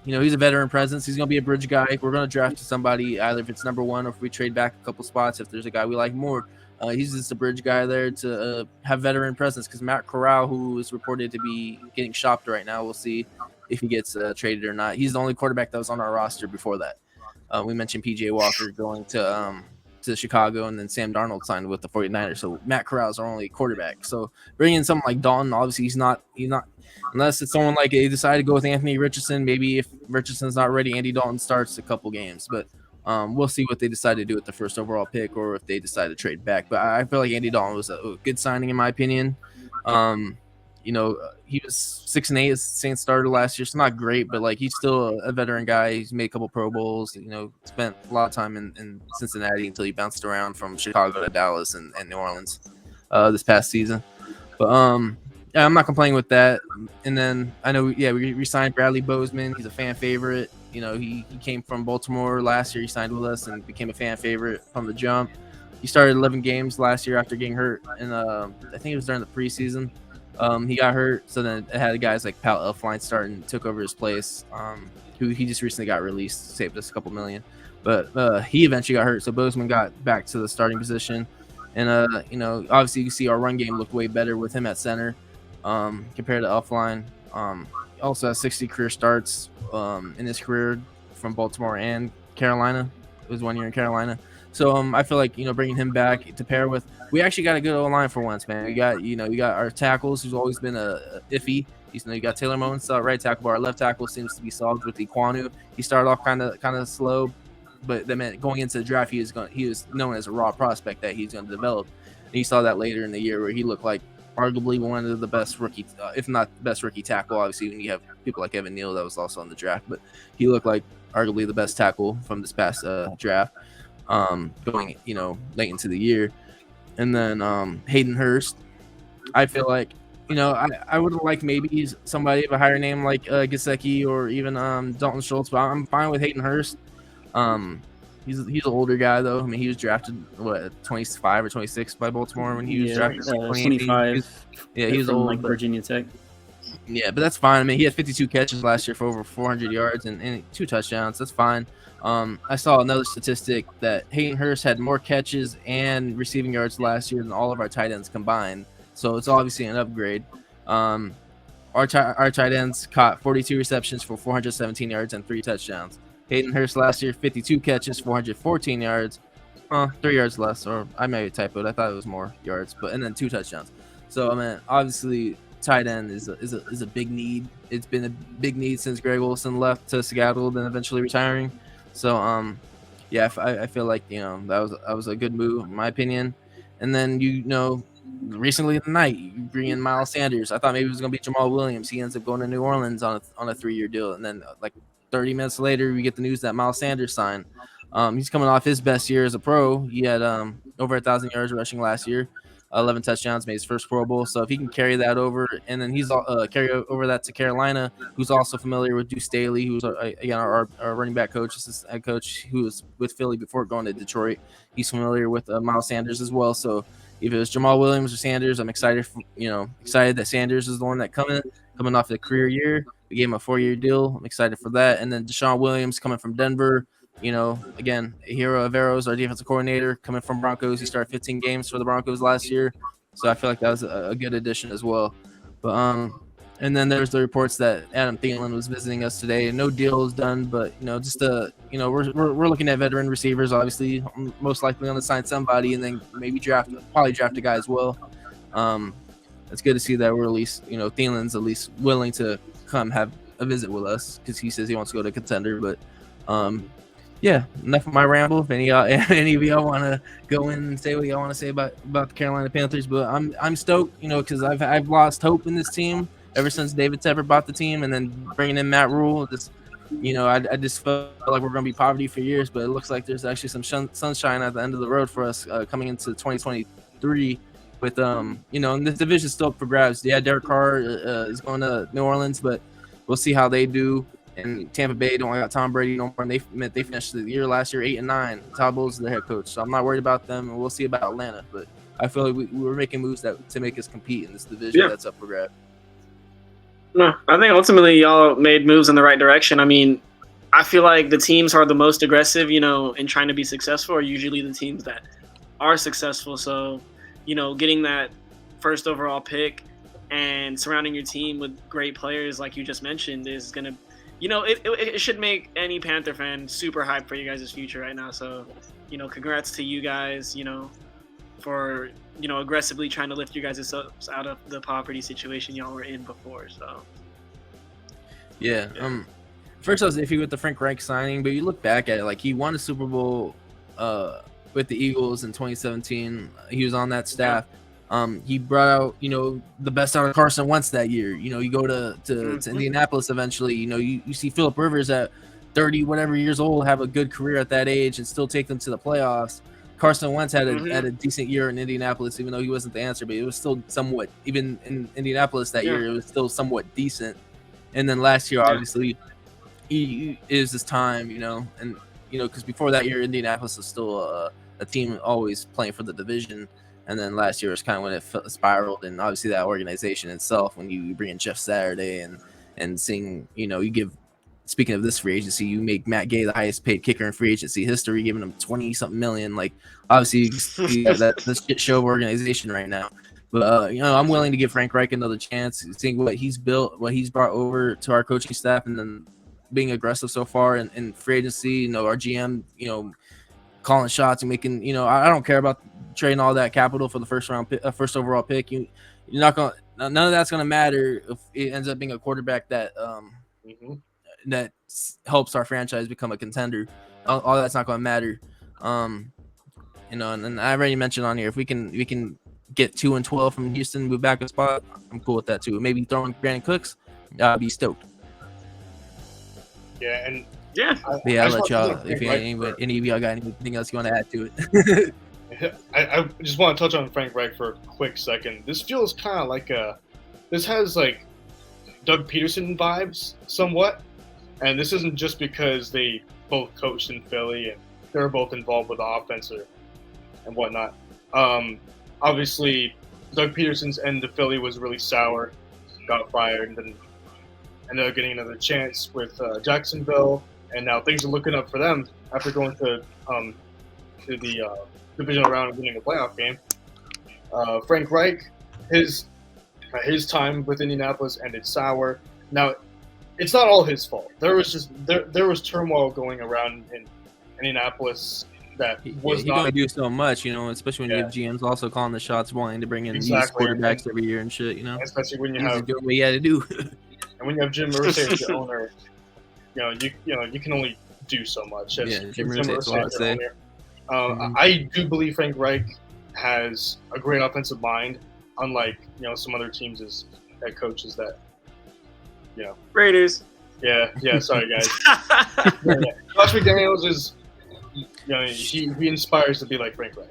He's a veteran presence. He's going to be a bridge guy. We're going to draft somebody, either if it's number 1 or if we trade back a couple spots, if there's a guy we like more. He's just a bridge guy there to have veteran presence, because Matt Corral, who is reported to be getting shopped right now, we'll see if he gets traded or not. He's the only quarterback that was on our roster before that. We mentioned P.J. Walker going to Chicago, and then Sam Darnold signed with the 49ers. So Matt Corral is our only quarterback. So bringing in someone like Dalton, obviously he's not unless it's someone like they decide to go with Anthony Richardson. Maybe if Richardson's not ready, Andy Dalton starts a couple games. But we'll see what they decide to do with the first overall pick, or if they decide to trade back. But I feel like Andy Dalton was a good signing in my opinion. He was 6-8 as Saints starter last year. So not great, but like he's still a veteran guy. He's made a couple Pro Bowls. Spent a lot of time in Cincinnati until he bounced around from Chicago to Dallas and New Orleans this past season. But I'm not complaining with that. And then I know, we signed Bradley Bozeman. He's a fan favorite. He came from Baltimore last year. He signed with us and became a fan favorite from the jump. He started 11 games last year after getting hurt, and I think it was during the preseason. He got hurt, so then it had guys like Pal Elflein starting and took over his place, who he just recently got released, saved us a couple million. But he eventually got hurt, so Bozeman got back to the starting position. And, obviously you can see our run game looked way better with him at center compared to Elflein. Also has 60 career starts in his career from Baltimore and Carolina. It was 1 year in Carolina. So I feel like, bringing him back to pair with, we actually got a good O-line for once, man. We got, you got our tackles, who's always been a iffy. You got Taylor Moans, right tackle, but our left tackle seems to be solved with Iquanu. He started off kind of slow, but that meant going into the draft, he was known as a raw prospect that he's going to develop. And you saw that later in the year where he looked like arguably one of the best rookie, if not the best rookie tackle. Obviously, when you have people like Evan Neal that was also on the draft, but he looked like arguably the best tackle from this past draft. Going late into the year. And then Hayden Hurst, I feel like I would like maybe somebody of a higher name like Gesicki or even Dalton Schultz, but I'm fine with Hayden Hurst. He's an older guy though. I mean, he was drafted 25 or 26 by Baltimore when he was drafted. 25. He was from old, like Virginia Tech. Yeah, but that's fine. I mean, he had 52 catches last year for over 400 yards and 2 touchdowns. That's fine. I saw another statistic that Hayden Hurst had more catches and receiving yards last year than all of our tight ends combined. So it's obviously an upgrade. Our tight ends caught 42 receptions for 417 yards and 3 touchdowns. Hayden Hurst last year, 52 catches, 414 yards, 3 yards less, or I may have typoed. I thought it was more yards, and then 2 touchdowns. So I mean, obviously, tight end is a big need. It's been a big need since Greg Olsen left to Seattle, then eventually retiring. So I feel like that was a good move in my opinion. And then recently tonight you bring in Miles Sanders. I thought maybe it was gonna be Jamal Williams. He ends up going to New Orleans on a 3-year deal, and then like 30 minutes later we get the news that Miles Sanders signed. He's coming off his best year as a pro. He had over 1,000 yards rushing last year. 11 touchdowns, made his first Pro Bowl. So if he can carry that over, and then he's carry over that to Carolina, who's also familiar with Deuce Staley, who's again our running back coach, head coach, who was with Philly before going to Detroit. He's familiar with Miles Sanders as well. So if it was Jamal Williams or Sanders, I'm excited that Sanders is the one that coming off the career year. We gave him a 4-year deal. I'm excited for that. And then Deshaun Williams coming from Denver. Again, Hero Avero's our defensive coordinator coming from Broncos. He started 15 games for the Broncos last year, so I feel like that was a good addition as well. But and then there's the reports that Adam Thielen was visiting us today. No deal is done, but we're looking at veteran receivers. Obviously, most likely going to sign somebody, and then maybe probably draft a guy as well. It's good to see that we're at least Thielen's at least willing to come have a visit with us because he says he wants to go to contender, but. Yeah, enough of my ramble. If any of y'all want to go in and say what y'all want to say about the Carolina Panthers, but I'm stoked, because I've lost hope in this team ever since David Tepper bought the team, and then bringing in Matt Rule. I just felt like we're going to be poverty for years, but it looks like there's actually some sunshine at the end of the road for us coming into 2023. With and this division is still up for grabs. Yeah, Derek Carr is going to New Orleans, but we'll see how they do. And Tampa Bay don't got Tom Brady no more. And they finished the year last year 8-9. Todd Bowles is the head coach, so I'm not worried about them. And we'll see about Atlanta, but I feel like we were making moves to make us compete in this division that's up for grabs. No, I think ultimately y'all made moves in the right direction. I mean, I feel like the teams who are the most aggressive, in trying to be successful are usually the teams that are successful. So, getting that first overall pick and surrounding your team with great players like you just mentioned is going to it should make any Panther fan super hyped for you guys' future right now. So, congrats to you guys, for, aggressively trying to lift you guys out of the poverty situation y'all were in before. So, yeah. First I was iffy with the Frank Reich signing, but you look back at it, like he won a Super Bowl with the Eagles in 2017. He was on that staff. He brought out, the best out of Carson Wentz that year. You go to Indianapolis eventually. You see Phillip Rivers at 30 whatever years old have a good career at that age and still take them to the playoffs. Carson Wentz had a decent year in Indianapolis, even though he wasn't the answer, but it was still somewhat, even in Indianapolis that year, it was still somewhat decent. And then last year, obviously, he is his time, and because before that year, Indianapolis was still a team always playing for the division. And then last year was kind of when it spiraled, and obviously that organization itself, when you bring in Jeff Saturday and seeing, you give, speaking of this free agency, you make Matt Gay the highest paid kicker in free agency history, giving him 20-something million. Like, obviously, you see that's a shit show of organization right now. But, I'm willing to give Frank Reich another chance, seeing what he's built, what he's brought over to our coaching staff, and then being aggressive so far in free agency, our GM, calling shots and making, I don't care about trading all that capital for the first overall pick. You're not gonna, none of that's gonna matter if it ends up being a quarterback that that helps our franchise become a contender. All that's not gonna matter. And I already mentioned on here, if we can get 2-12 from Houston, move back a spot, I'm cool with that too. Maybe throwing Brandon Cooks, I'd be stoked. Yeah, and I'll let y'all, if any of y'all got anything else you want to add to it. I just want to touch on Frank Reich for a quick second. This feels kind of like this has like Doug Peterson vibes somewhat, and this isn't just because they both coached in Philly and they're both involved with the offense and whatnot. Obviously, Doug Peterson's end of Philly was really sour, got fired, and then ended up getting another chance with Jacksonville, and now things are looking up for them after going to the divisional round and winning a playoff game. Frank Reich, his time with Indianapolis ended sour. Now, it's not all his fault. There was turmoil going around in Indianapolis that was not. You do so much, especially when you have GMs also calling the shots, wanting to bring in these quarterbacks every year and shit. Especially when you have doing what you had to do. And when you have Jim Irsay as your owner, you can only do so much. Jim Irsay is the owner. I do believe Frank Reich has a great offensive mind, unlike some other teams as head coaches that Raiders. Yeah. Sorry guys. Josh McDaniels is he inspires to be like Frank Reich.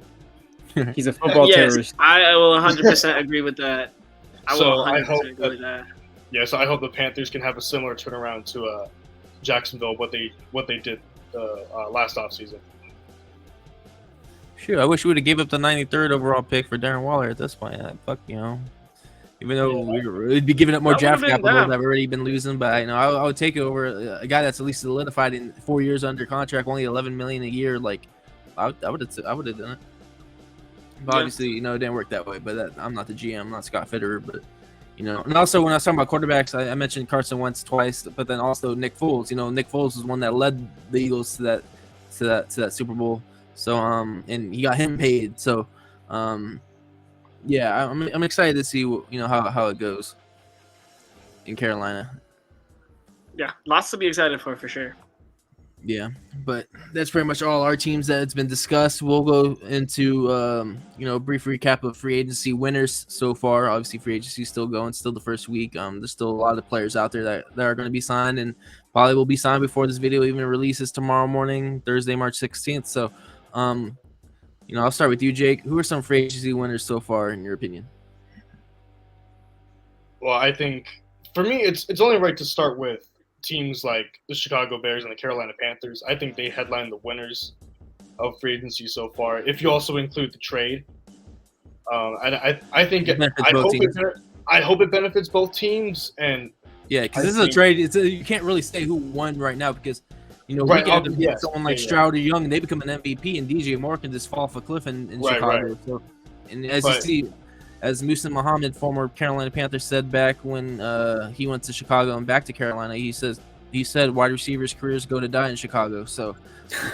He's a football Yes, terrorist. I will 100% agree with that. I will So I 100% hope agree that- with that. Yeah, so I hope the Panthers can have a similar turnaround to Jacksonville, what they did last offseason. Shoot, I wish we would have gave up the 93rd overall pick for Darren Waller at this point. Fuck, even though we'd be giving up more That draft would've been capital that. that we've already been losing, but I would take it over a guy that's at least solidified in 4 years under contract, only $11 million a year. Like, I would have done it. But obviously, it didn't work that way. But I'm not the GM, I'm not Scott Fitterer, but and also when I was talking about quarterbacks, I mentioned Carson Wentz twice, but then also Nick Foles. Nick Foles was one that led the Eagles to that Super Bowl. So and he got him paid. So yeah, I'm excited to see how it goes in Carolina. Yeah, lots to be excited for sure. Yeah, but that's pretty much all our teams that's been discussed. We'll go into a brief recap of free agency winners so far. Obviously, free agency is still going, still the first week. There's still a lot of players out there that are going to be signed and probably will be signed before this video even releases tomorrow morning, Thursday, March 16th. So, I'll start with you, Jake. Who are some free agency winners so far, in your opinion? Well, I think for me, it's only right to start with teams like the Chicago Bears and the Carolina Panthers. I think they headline the winners of free agency so far. If you also include the trade, I think I hope it benefits both teams. And yeah, because this is a trade. You can't really say who won right now because we Right, can end up getting yes, someone like yeah. Stroud or Young, and they become an MVP, and DJ Moore can just fall off a cliff in Chicago. Right. So, and as you see, as Musa Muhammad, former Carolina Panther, said back when he went to Chicago and back to Carolina, he said wide receivers' careers go to die in Chicago. So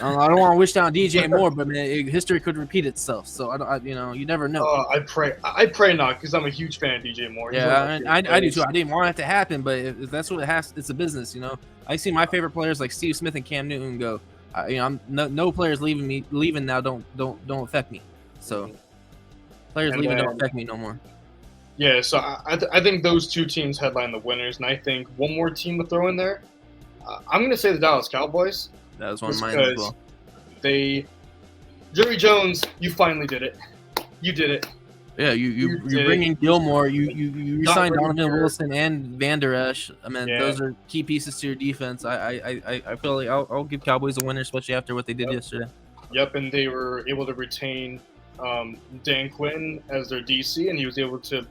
I don't want to wish down DJ Moore, but man, history could repeat itself. So you never know. I pray not, because I'm a huge fan of DJ Moore. He's one Yeah, of my I favorite do too. players. I didn't want it to happen, but if that's what it has, it's a business. I see my favorite players like Steve Smith and Cam Newton go. I'm no players leaving now don't affect me. So players And leaving then- don't affect me no more. Yeah, so I think those two teams headline the winners, and I think one more team to throw in there. I'm going to say the Dallas Cowboys. That was one of Just mine as because well. Jerry Jones, you finally did it. You did it. Yeah, you did bring in Gilmore, you Got signed rid of Donovan your- Wilson and Van Der Esch. I mean, Yeah. those are key pieces to your defense. I feel like I'll give Cowboys a winner, especially after what they did yesterday. Yep, and they were able to retain Dan Quinn as their DC, and he was able to,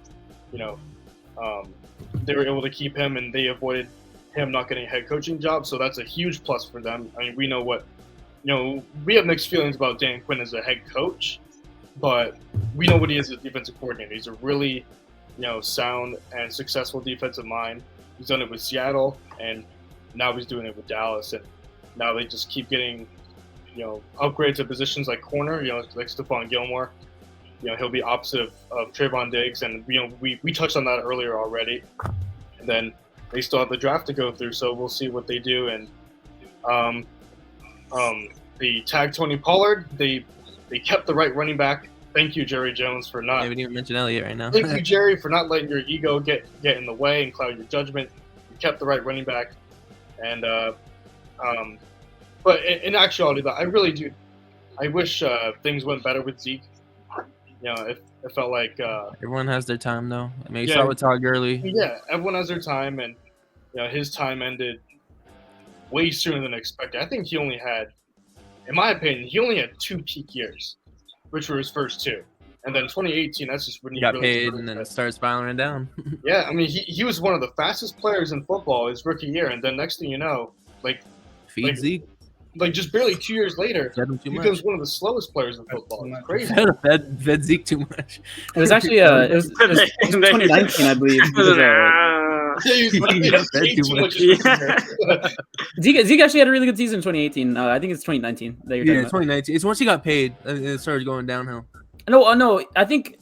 they were able to keep him, and they avoided him not getting a head coaching job. So that's a huge plus for them. I mean, we know we have mixed feelings about Dan Quinn as a head coach, but we know what he is as a defensive coordinator. He's a really, sound and successful defensive mind. He's done it with Seattle, and now he's doing it with Dallas, and now they just keep getting, upgrades at positions like corner, like Stephon Gilmore. He'll be opposite of Trayvon Diggs, and we touched on that earlier already. And then they still have the draft to go through, so we'll see what they do. And they tagged Tony Pollard. They kept the right running back. Thank you, Jerry Jones, for I not. haven't even mentioned Elliott right now. Thank you, Jerry, for not letting your ego get in the way and cloud your judgment. You kept the right running back, and but in actuality, though, I really do. I wish things went better with Zeke. It felt like Everyone has their time though. I mean, you Yeah. saw with Todd Gurley. yeah, everyone has their time, and his time ended way sooner than expected. I think he only had, in my opinion, 2 peak years, which were his first 2. And then 2018, that's just when He he got really paid started and then to- it started spiraling down. Yeah, I mean, he was one of the fastest players in football his rookie year, and then next thing you know, Feed Like, Zeke. just barely 2 years later, Fed him too he much. becomes one of the slowest players in football. It's crazy. Fed Zeke too much. It was actually it was 2019, I believe. because, Yeah, he got fed ate too too much. much his rookie year. Zeke actually had a really good season in 2018. I think it's 2019 that you're talking Yeah, about. 2019. It's once he got paid, it started going downhill. No, I think.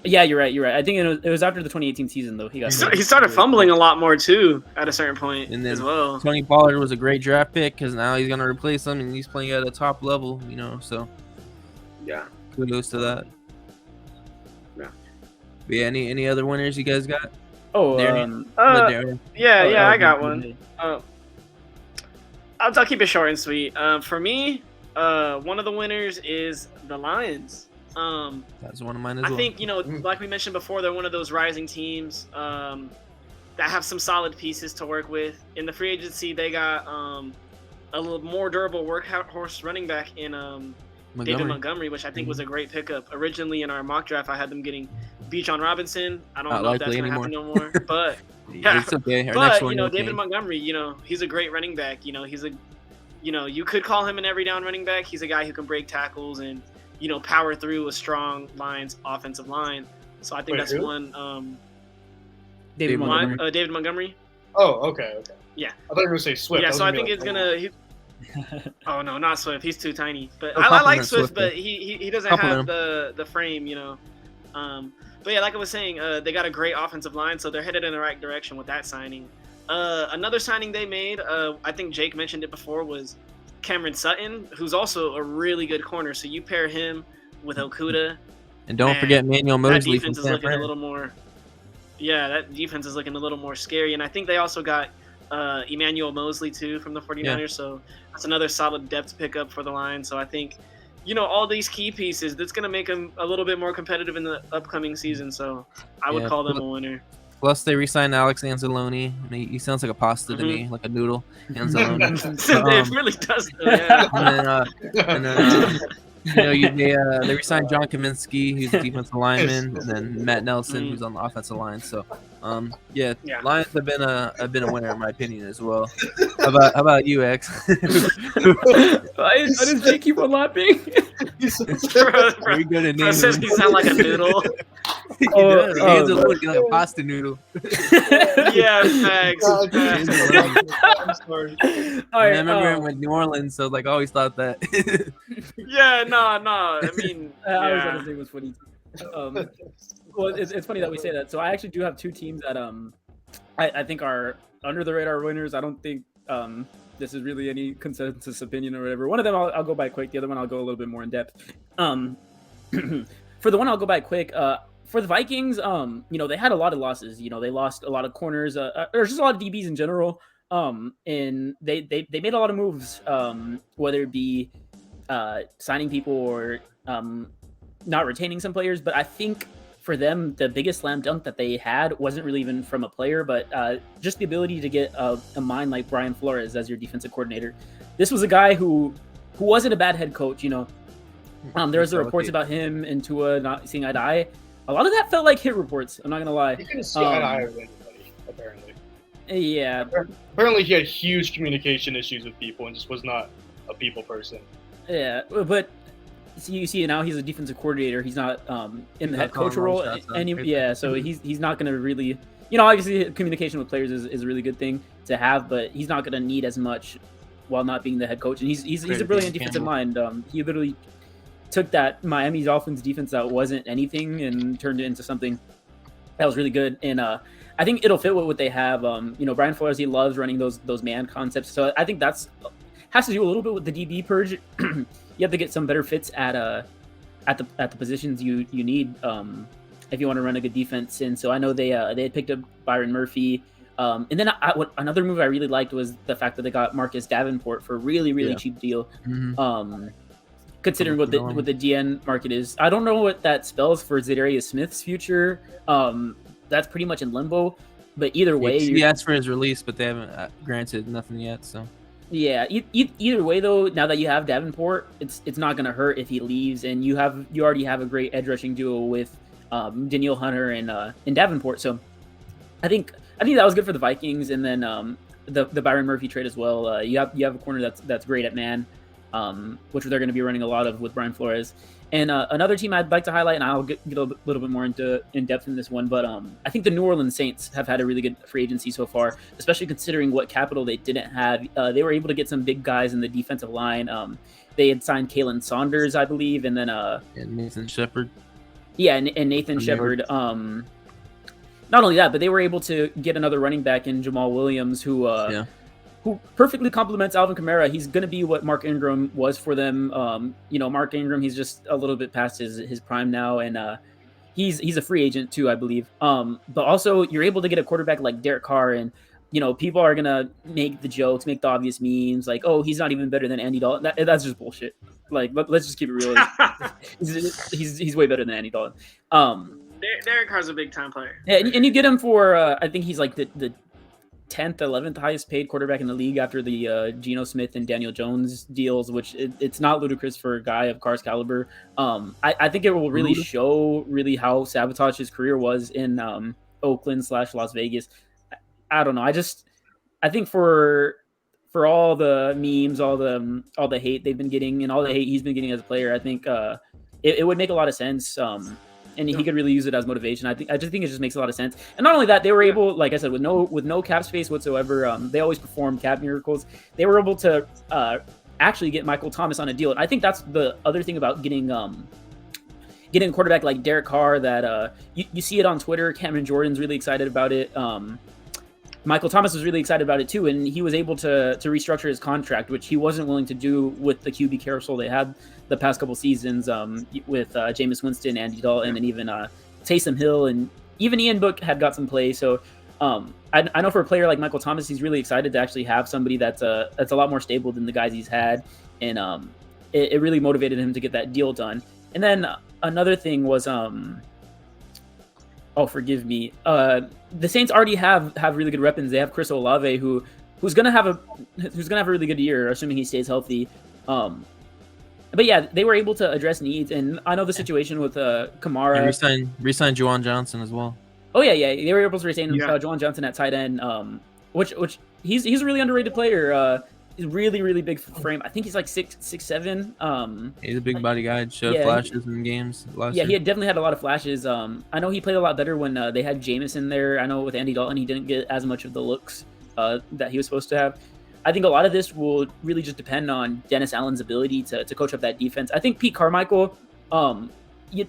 Yeah, you're right. I think it was after the 2018 season though. He got. He started fumbling a lot more too at a certain point And then as well. Tony Pollard was a great draft pick because now he's gonna replace him and he's playing at a top level. So Yeah. kudos to that. Yeah. But yeah, any other winners you guys got? Oh, Darren? oh, Yeah, I got okay. one. I'll keep it short and sweet. For me, one of the winners is the Lions. That's one of mine as I well. think, like we mentioned before, they're one of those rising teams that have some solid pieces to work with. In the free agency, they got a little more durable workhorse running back in David Montgomery, which I think was a great pickup. Originally in our mock draft, I had them getting Bijan Robinson. I don't know if that's going to happen no more, but yeah. It's okay. But David Montgomery, he's a great running back. He's a, you could call him an every down running back. He's a guy who can break tackles and power through a strong Lions offensive line. So I think that's one. David Montgomery. David Montgomery. Oh, okay. Yeah. I thought you were going to say Swift. Yeah, so I think it's gonna. Oh no, not Swift. He's too tiny. But I like Swift, but he doesn't have the frame, But yeah, like I was saying, they got a great offensive line, so they're headed in the right direction with that signing. Another signing they made, I think Jake mentioned it before, was Cameron Sutton, who's also a really good corner. So you pair him with Okuda. And don't forget Manuel Mosley. That defense is looking a little more. Yeah, that defense is looking a little more scary. And I think they also got Emmanuel Mosley, too, from the 49ers. Yeah. So that's another solid depth pickup for the line. So I think, all these key pieces, that's going to make them a little bit more competitive in the upcoming season. So I would call them a winner. Plus, they re-signed Alex Anzalone. He sounds like a pasta to me, like a noodle. Anzalone. It really does. Yeah. They re-signed John Kaminsky, who's a defensive lineman, and then Matt Nelson, who's on the offensive line. So, Lions have been a winner in my opinion as well. How about you, X? Why does Jake keep on laughing? Very good at naming. Says he sound like a noodle. He does. Anzalone, like a pasta noodle. Yeah, thanks. I'm sorry. I remember when New Orleans, so I always thought that. Yeah, no. I mean, I was gonna say it was funny. Well, it's funny that we say that. So I actually do have two teams that I think are under the radar winners. I don't think this is really any consensus opinion or whatever. One of them I'll go by quick. The other one I'll go a little bit more in depth. For the one I'll go by quick. For the Vikings, they had a lot of losses. They lost a lot of corners. There's just a lot of DBs in general. And they made a lot of moves, whether it be signing people or not retaining some players. But I think for them, the biggest slam dunk that they had wasn't really even from a player, but just the ability to get a mind like Brian Flores as your defensive coordinator. This was a guy who wasn't a bad head coach. There was the reports about him and Tua not seeing eye to eye. A lot of that felt like hit reports. I'm not gonna lie. He couldn't see eye to eye with anybody, apparently. Yeah. Apparently, he had huge communication issues with people and just was not a people person. Yeah, but you see now he's a defensive coordinator. He's not in the head coach role, and so he's not going to really, obviously communication with players is a really good thing to have, but he's not going to need as much while not being the head coach. And he's a brilliant defensive mind. He literally took that Miami Dolphins defense that wasn't anything and turned it into something that was really good. And I think it'll fit with what they have. Brian Flores, he loves running those man concepts. So I think has to do a little bit with the DB purge. You have to get some better fits at the positions you need if you want to run a good defense. And so I know they had picked up Byron Murphy. And then another move I really liked was the fact that they got Marcus Davenport for a really cheap deal. Mm-hmm. Considering what the DN market is. I don't know what that spells for Zadarius Smith's future. That's pretty much in limbo. But either way, he asked for his release, but they haven't granted nothing yet. So yeah, either way though, now that you have Davenport, it's not going to hurt if he leaves, and you already have a great edge rushing duo with Danielle Hunter and Davenport. So I think that was good for the Vikings, and then the Byron Murphy trade as well. You have a corner that's great at man. Which they're going to be running a lot of with Brian Flores. And another team I'd like to highlight, and I'll get a little bit more in depth in this one, but I think the New Orleans Saints have had a really good free agency so far, especially considering what capital they didn't have. They were able to get some big guys in the defensive line. They had signed Kalen Saunders, I believe, and then and Nathan Shepard. Yeah, and Nathan Shepard. Not only that, but they were able to get another running back in Jamal Williams, who perfectly complements Alvin Kamara. He's going to be what Mark Ingram was for them. Mark Ingram, he's just a little bit past his prime now, and he's a free agent too, I believe. But also, you're able to get a quarterback like Derek Carr and people are gonna make the jokes, make the obvious memes, like, "Oh, he's not even better than Andy Dalton." That's just bullshit. Like, let's just keep it real. He's way better than Andy Dalton. Derek Carr's a big time player. Yeah, and you get him for I think he's like the 10th, 11th highest paid quarterback in the league after the Geno Smith and Daniel Jones deals, which it's not ludicrous for a guy of Carr's caliber. I think it will really show really how sabotage his career was in Oakland/Las Vegas. I don't know. I think for all the memes, all the hate they've been getting, and all the hate he's been getting as a player, I think it would make a lot of sense. And he could really use it as motivation. I just think it just makes a lot of sense. And not only that, they were able, like I said, with no cap space whatsoever. They always perform cap miracles. They were able to actually get Michael Thomas on a deal. And I think that's the other thing about getting a quarterback like Derek Carr that you see it on Twitter. Cameron Jordan's really excited about it. Michael Thomas was really excited about it too, and he was able to restructure his contract, which he wasn't willing to do with the QB carousel they had the past couple seasons with Jameis Winston, Andy Dalton, and even Taysom Hill, and even Ian Book had got some play. So I know for a player like Michael Thomas, he's really excited to actually have somebody that's a lot more stable than the guys he's had, and it really motivated him to get that deal done. And then another thing was oh, forgive me. The Saints already have really good weapons. They have Chris Olave, who's gonna have a really good year, assuming he stays healthy. But yeah, they were able to address needs, and I know the situation with Kamara. And re-signed Juwan Johnson as well. Oh yeah, they were able to retain Juwan Johnson at tight end, which he's a really underrated player. He's really big frame. I think he's like 6'7". He's a big body guy. Showed flashes in games last year. He had definitely had a lot of flashes. I know he played a lot better when they had Jameis in there. I know with Andy Dalton, he didn't get as much of the looks that he was supposed to have. I think a lot of this will really just depend on Dennis Allen's ability to coach up that defense. I think Pete Carmichael,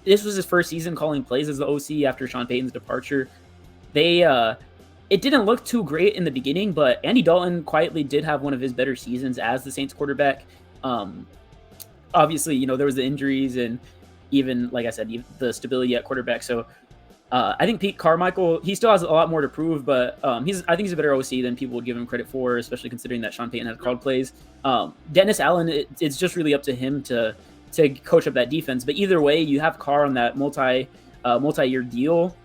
this was his first season calling plays as the OC after Sean Payton's departure. It didn't look too great in the beginning, but Andy Dalton quietly did have one of his better seasons as the Saints quarterback. Obviously, there was the injuries and even, like I said, the stability at quarterback. So I think Pete Carmichael, he still has a lot more to prove, but I think he's a better OC than people would give him credit for, especially considering that Sean Payton has called plays. Dennis Allen, it's just really up to him to coach up that defense. But either way, you have Carr on that multi-year deal,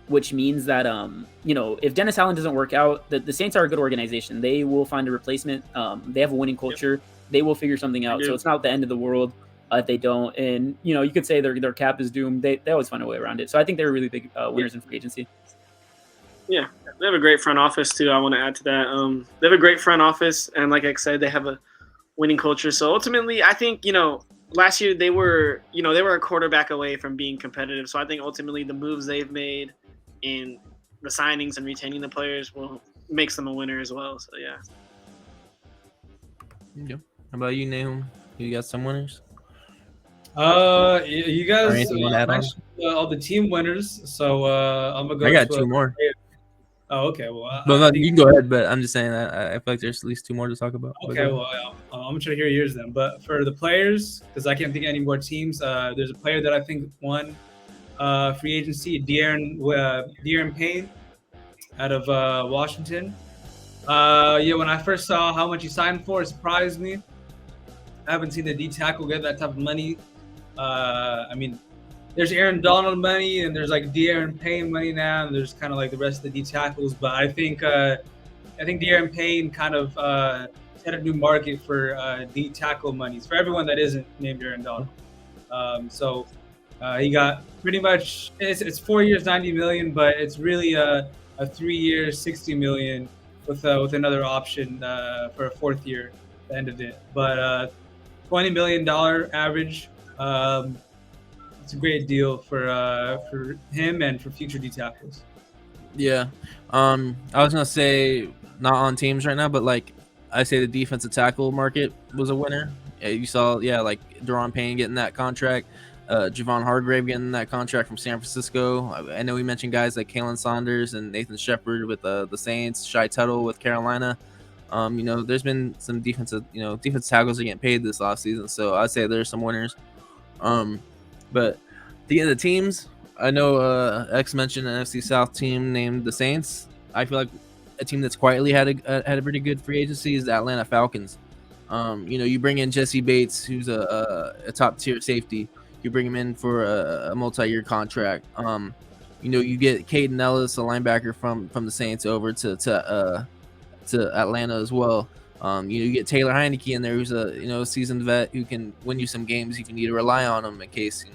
which means that if Dennis Allen doesn't work out, the Saints are a good organization. They will find a replacement. They have a winning culture. They will figure something out. So it's not the end of the world if they don't. And you could say their cap is doomed. They always find a way around it. So I think they're really big winners in free agency. Yeah, they have a great front office too. I want to add to that. They have a great front office, and like I said, they have a winning culture. So ultimately, I think last year they were a quarterback away from being competitive. So I think ultimately the moves they've made in the signings and retaining the players makes them a winner as well. So yeah. Yep. How about you, Nahum? You got some winners? You guys mentioned all the team winners, so I'm gonna go. I got two more. Oh, okay. Well, no, you can go ahead, but I'm just saying that I feel like there's at least two more to talk about. Okay, well, I'm gonna try to hear yours then. But for the players, because I can't think of any more teams, there's a player that I think won free agency, Darren Payne, out of Washington. When I first saw how much he signed for, it surprised me. I haven't seen the D tackle get that type of money. There's Aaron Donald money, and there's like Darren Payne money now, and there's kind of like the rest of the D tackles. But I think Darren Payne kind of set a new market for D tackle monies for everyone that isn't named Aaron Donald. He got pretty much it's 4 years, $90 million, but it's really a 3 years, $60 million with another option for a fourth year at the end of it. But $20 million average. It's a great deal for him and for future D tackles. Yeah, I was gonna say not on teams right now, but like I say the defensive tackle market was a winner. You saw, like Daron Payne getting that contract, Javon Hargrave getting that contract from San Francisco. I know we mentioned guys like Kalen Saunders and Nathan Shepard with the Saints, Shai Tuttle with Carolina. There's been some defensive tackles are getting paid this offseason, so I'd say there's some winners. But the teams, I know X mentioned an NFC South team named the Saints. I feel like a team that's quietly had a pretty good free agency is the Atlanta Falcons. You bring in Jesse Bates, who's a top tier safety. You bring him in for a multi-year contract. You get Caden Ellis, a linebacker from the Saints, over to Atlanta as well. You get Taylor Heineke in there, who's a seasoned vet who can win you some games. You can need to rely on him in case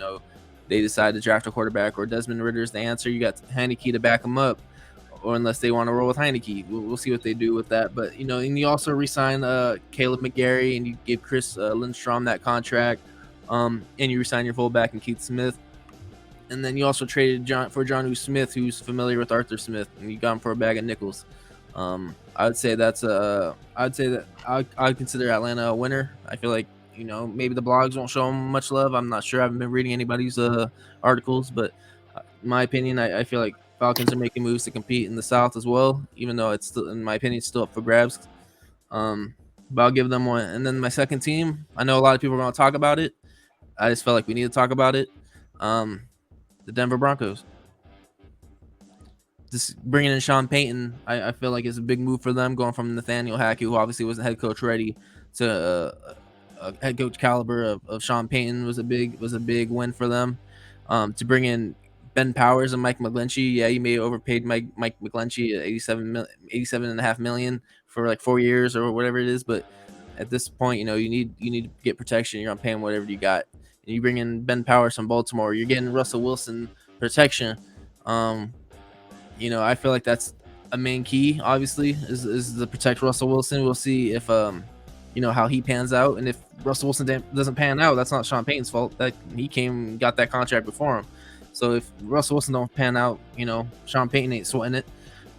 they decide to draft a quarterback, or Desmond Ritter's the answer. You got Heineke to back him up, or unless they want to roll with Heineke, we'll see what they do with that. But and you also re-sign Caleb McGarry, and you give Chris Lindstrom that contract, and you re-sign your fullback and Keith Smith. And then you also traded Jonnu Smith, who's familiar with Arthur Smith, and you got him for a bag of nickels. I would say that I'd consider Atlanta a winner. I feel like maybe the blogs won't show them much love. I'm not sure. I haven't been reading anybody's articles, but in my opinion, I feel like Falcons are making moves to compete in the South as well, even though it's still, in my opinion, still up for grabs. But I'll give them one. And then my second team, I know a lot of people are going to talk about it. I just felt like we need to talk about it. The Denver Broncos. Just bringing in Sean Payton, I feel like it's a big move for them, going from Nathaniel Hackett, who obviously wasn't head coach ready, to a head coach caliber of Sean Payton was a big win for them. To bring in Ben Powers and Mike McGlinchey, yeah, you may have overpaid Mike McGlinchey at $87.5 million for like 4 years or whatever it is, but at this point, you need to get protection. You're gonna pay him whatever you got. And you bring in Ben Powers from Baltimore, you're getting Russell Wilson protection. I feel like that's a main key, obviously, is to protect Russell Wilson. We'll see if how he pans out, and if Russell Wilson doesn't pan out, that's not Sean Payton's fault. That he came and got that contract before him. So if Russell Wilson don't pan out, Sean Payton ain't sweating it.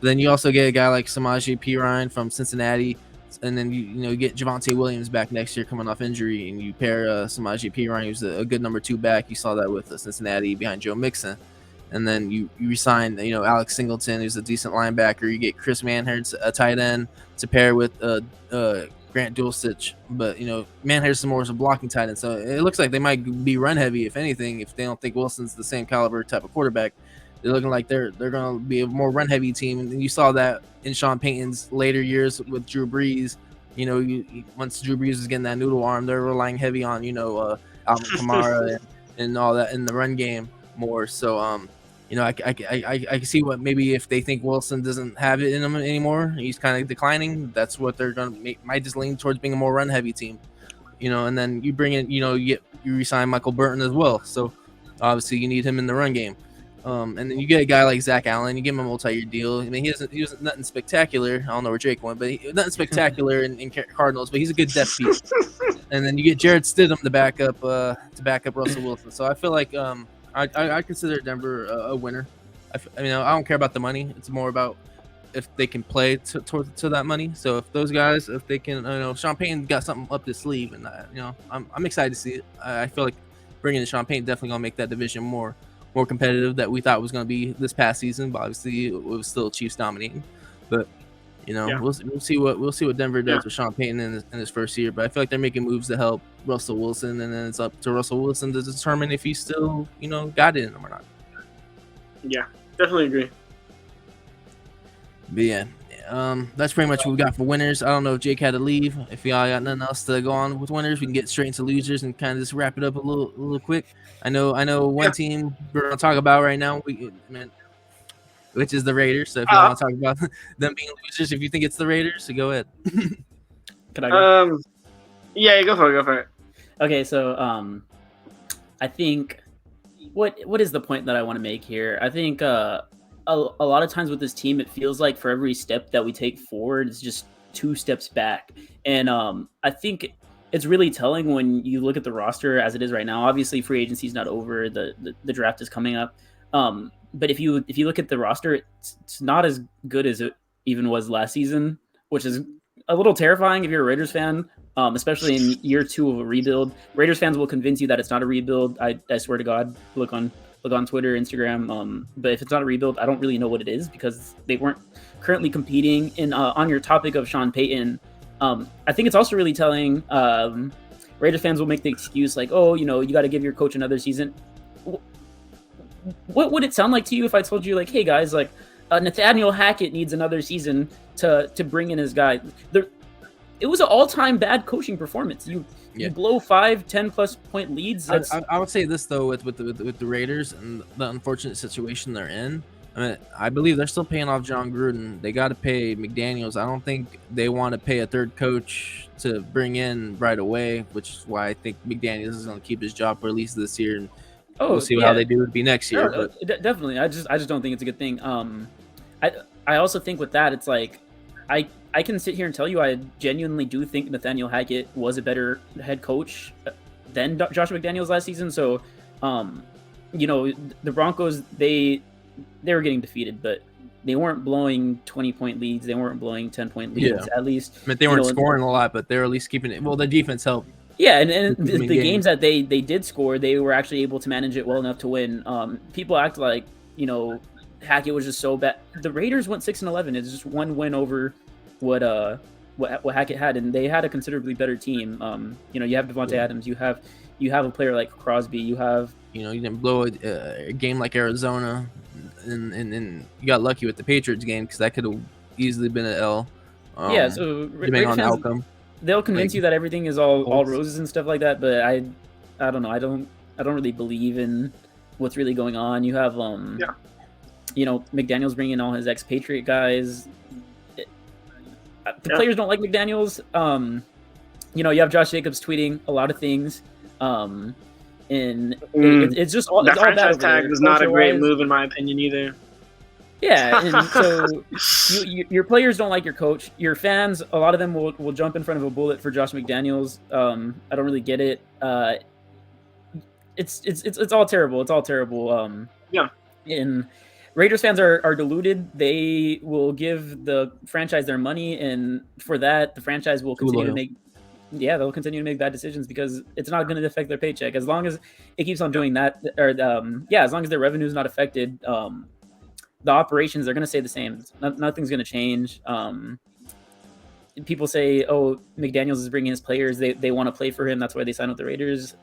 But then you also get a guy like Samaje Perine from Cincinnati, and then you get Javonte Williams back next year coming off injury, and you pair Samaje Perine, who's a good number 2 back. You saw that with Cincinnati behind Joe Mixon. And then you resign, Alex Singleton, who's a decent linebacker. You get Chris Manhertz, a tight end, to pair with Grant Dulcich. But Manhertz more is a blocking tight end, so it looks like they might be run heavy, if anything. If they don't think Wilson's the same caliber type of quarterback, they're looking like they're going to be a more run heavy team. And you saw that in Sean Payton's later years with Drew Brees. Once Drew Brees was getting that noodle arm, they're relying heavy on Alvin Kamara and all that in the run game more. So I can see what maybe if they think Wilson doesn't have it in him anymore, he's kind of declining. That's what they're going to might just lean towards being a more run heavy team, and then you bring in, you resign Michael Burton as well. So obviously you need him in the run game. And then you get a guy like Zach Allen, you give him a multi-year deal. I mean, he was nothing spectacular. I don't know where Drake went, but nothing spectacular in Cardinals, but he's a good depth piece. And then you get Jared Stidham to back up Russell Wilson. So I feel like I consider Denver a winner. I don't care about the money. It's more about if they can play to that money. So if those guys, if they can, Sean Payton got something up his sleeve, and I'm excited to see it. I feel like bringing in Sean Payton definitely gonna make that division more competitive that we thought was gonna be this past season. But obviously it was still Chiefs dominating. But we'll see what Denver does with Sean Payton in his first year. But I feel like they're making moves to help Russell Wilson, and then it's up to Russell Wilson to determine if he still got it in him or not. Yeah, definitely agree. But yeah, that's pretty much what we got for winners. I don't know if Jake had to leave. If y'all got nothing else to go on with winners, we can get straight into losers and kind of just wrap it up a little quick. I know one team we're gonna talk about right now, which is the Raiders. So if you want to talk about them being losers, if you think it's the Raiders, so go ahead. Can I go? Yeah, go for it. Okay, so I think what is the point that I want to make here? I think a lot of times with this team, it feels like for every step that we take forward, it's just 2 steps back. And I think it's really telling when you look at the roster as it is right now. Obviously, free agency is not over. The draft is coming up. But if you look at the roster, it's not as good as it even was last season, which is a little terrifying if you're a Raiders fan, especially in year 2 of a rebuild. Raiders fans will convince you that it's not a rebuild. I swear to God, look on Twitter, Instagram. But if it's not a rebuild, I don't really know what it is, because they weren't currently competing. And on your topic of Sean Payton, I think it's also really telling. Raiders fans will make the excuse like, oh, you got to give your coach another season. What would it sound like to you if I told you, like, hey guys, like, Nathaniel Hackett needs another season to bring in his guy. It was an all-time bad coaching performance. You blow 5, 10+ point leads. I would say this though with the Raiders and the unfortunate situation they're in. I mean, I believe they're still paying off John Gruden. They got to pay McDaniels. I don't think they want to pay a third coach to bring in right away, which is why I think McDaniels is going to keep his job for at least this year, and we'll see how they do it be next year. No, but definitely, I just don't think it's a good thing. I also think with that, it's like I can sit here and tell you I genuinely do think Nathaniel Hackett was a better head coach than Josh McDaniels last season. So, the Broncos, they were getting defeated, but they weren't blowing 20-point leads. They weren't blowing 10-point leads, at least. I mean, they weren't scoring a lot, but they're at least keeping it. Well, the defense helped. Yeah, and the games that they did score, they were actually able to manage it well enough to win. People act like, Hackett was just so bad. The Raiders went 6-11. It's just one win over what Hackett had, and they had a considerably better team. You have Devontae Adams, you have a player like Crosby, you didn't blow a game like Arizona, and you got lucky with the Patriots game because that could have easily been an L. So depending on the outcome, they'll convince you that everything is all roses and stuff like that, but I don't know. I don't really believe in what's really going on. You have McDaniels bringing in all his ex-Patriot guys. The players don't like McDaniels. You have Josh Jacobs tweeting a lot of things. And it's just all that franchise bad tag was not a great move in my opinion either. Yeah, and so your players don't like your coach. Your fans, a lot of them will jump in front of a bullet for Josh McDaniels. I don't really get it. It's all terrible. It's all terrible. And Raiders fans are deluded. They will give the franchise their money, and for that, the franchise will continue to make. Yeah, they'll continue to make bad decisions because it's not going to affect their paycheck. As long as it keeps on doing that, or as long as their revenue is not affected, the operations are going to stay the same. Nothing's going to change. People say, "Oh, McDaniels is bringing his players. They want to play for him. That's why they signed with the Raiders."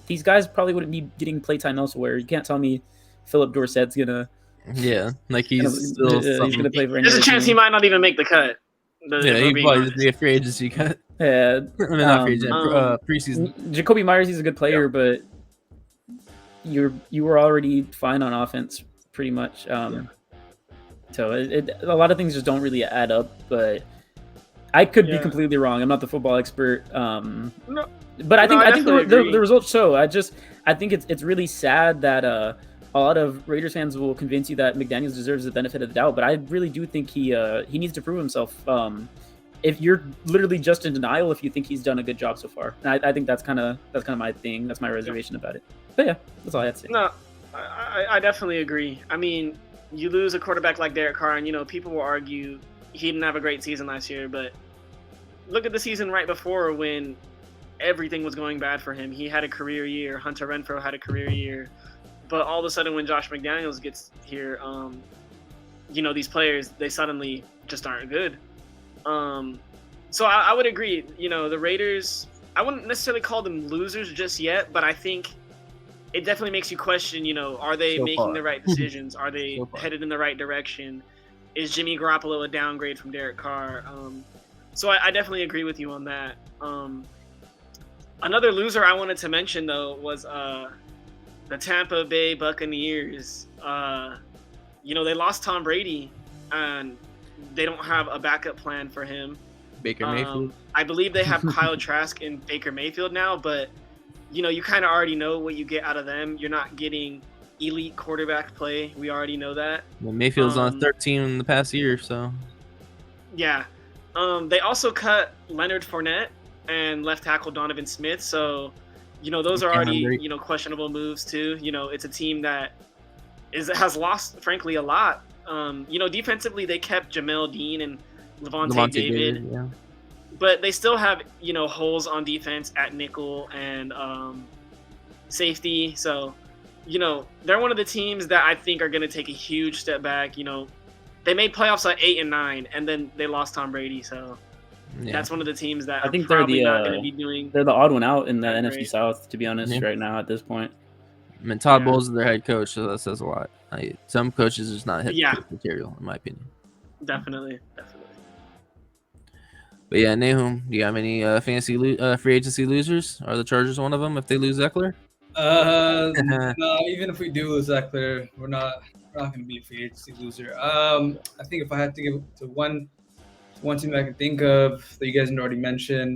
These guys probably wouldn't be getting playtime elsewhere. You can't tell me Philip Dorsett's gonna. Yeah, like he's he's gonna play for. There's a chance he might not even make the cut. He probably just be a free agency cut. Yeah, I mean, not free agent, preseason. Jacoby Myers, he's a good player, but you were already fine on offense, pretty much. So a lot of things just don't really add up. But I could be completely wrong. I'm not the football expert. But I think the results show. I think it's really sad that a lot of Raiders fans will convince you that McDaniels deserves the benefit of the doubt, but I really do think he needs to prove himself. If you're literally just in denial, if you think he's done a good job so far, and I think that's kind of my thing. That's my reservation about it. But yeah, that's all I had to say. No, I definitely agree. I mean, you lose a quarterback like Derek Carr, and people will argue he didn't have a great season last year, but look at the season right before when everything was going bad for him. He had a career year. Hunter Renfrow had a career year. But all of a sudden, when Josh McDaniels gets here, these players, they suddenly just aren't good. So I would agree. The Raiders, I wouldn't necessarily call them losers just yet, but I think it definitely makes you question, are they making the right decisions? Are they headed in the right direction? Is Jimmy Garoppolo a downgrade from Derek Carr? So I definitely agree with you on that. Another loser I wanted to mention, though, was the Tampa Bay Buccaneers. They lost Tom Brady, and they don't have a backup plan for him. Baker Mayfield. I believe they have Kyle Trask and Baker Mayfield now, but you kind of already know what you get out of them. You're not getting elite quarterback play. We already know that. Well, Mayfield's on 13 in the past year, so. Yeah. They also cut Leonard Fournette and left tackle Donovan Smith, so those are already questionable moves too. It's a team that has lost, frankly, a lot. Defensively they kept Jamel Dean and Levante David, but they still have holes on defense at nickel and safety. So they're one of the teams that I think are going to take a huge step back. They made playoffs at 8 and 9, and then they lost Tom Brady. So that's one of the teams that I think they're not going to be doing. They're the odd one out in the NFC South, to be honest, right now at this point. I mean, Todd Yeah. Bowles is their head coach, so that says a lot. Some coaches are just not head Yeah. coach material, in my opinion. Definitely. But yeah, Nahum, do you have any fantasy free agency losers? Are the Chargers one of them if they lose Eckler? No, even if we do lose Eckler, we're not going to be a free agency loser. I think if I had to give to one team that I can think of that you guys already mentioned,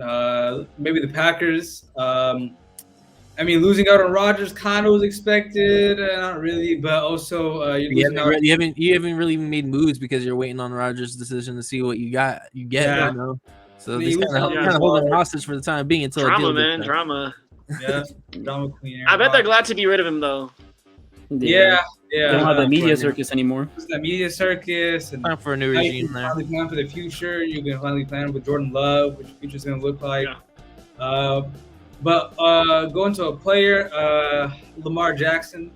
maybe the Packers. I mean, losing out on Rodgers kind of was expected, not really, but also you're You losing out. haven't really made moves because you're waiting on Rodgers' decision to see what you get. Yeah. You know? So I mean, they you kind lose of out on holding him Lamar. hostage for the time being until a Drama, deal man, gets done. drama. Yeah, drama queen. I bet they're glad to be rid of him though. Yeah. They don't have the media right now. circus anymore. It's that media circus and Time for a new now you regime can there. finally plan for the future. You can finally plan with Jordan Love, what your future's going to look like. Yeah. But going to a player, Lamar Jackson,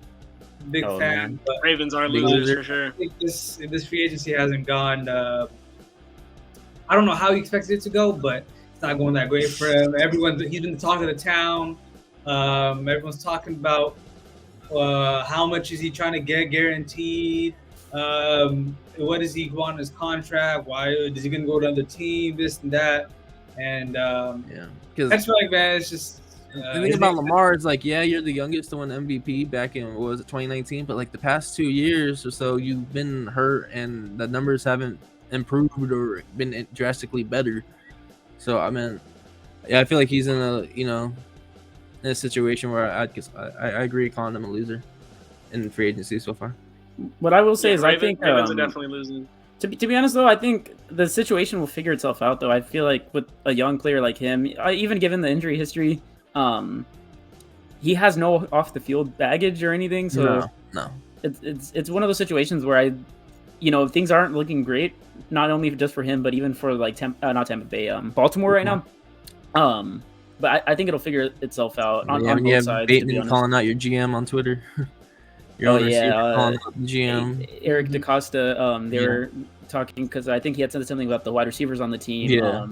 big Oh, fan. man. But Ravens are Big losers loser. for sure. I think this free agency hasn't gone. I don't know how he expected it to go, but it's not going that great for him. He's been the talk of the town. Everyone's talking about how much is he trying to get guaranteed. What does he want in his contract? Why is he going to go to another team? This and that, and Yeah, because that's like, man, it's just. the thing about Lamar is like, yeah, you're the youngest to win MVP back in, what was it, 2019? But like the past 2 years or so, you've been hurt and the numbers haven't improved or been drastically better. So I mean, yeah, I feel like he's in a situation where I agree calling him a loser in free agency so far. What I will say is, I think Ravens are definitely losing. To be honest, though, I think the situation will figure itself out. Though I feel like with a young player like him, even given the injury history, he has no off the field baggage or anything. So No. it's one of those situations where things aren't looking great, not only just for him, but even for like not Tampa Bay, Baltimore right now. But I think it'll figure itself out on when both you have sides. To Bateman be honest. calling out your GM on Twitter. Oh yeah, calling out the GM. Eric DaCosta. They were talking because I think he had said something about the wide receivers on the team. Yeah.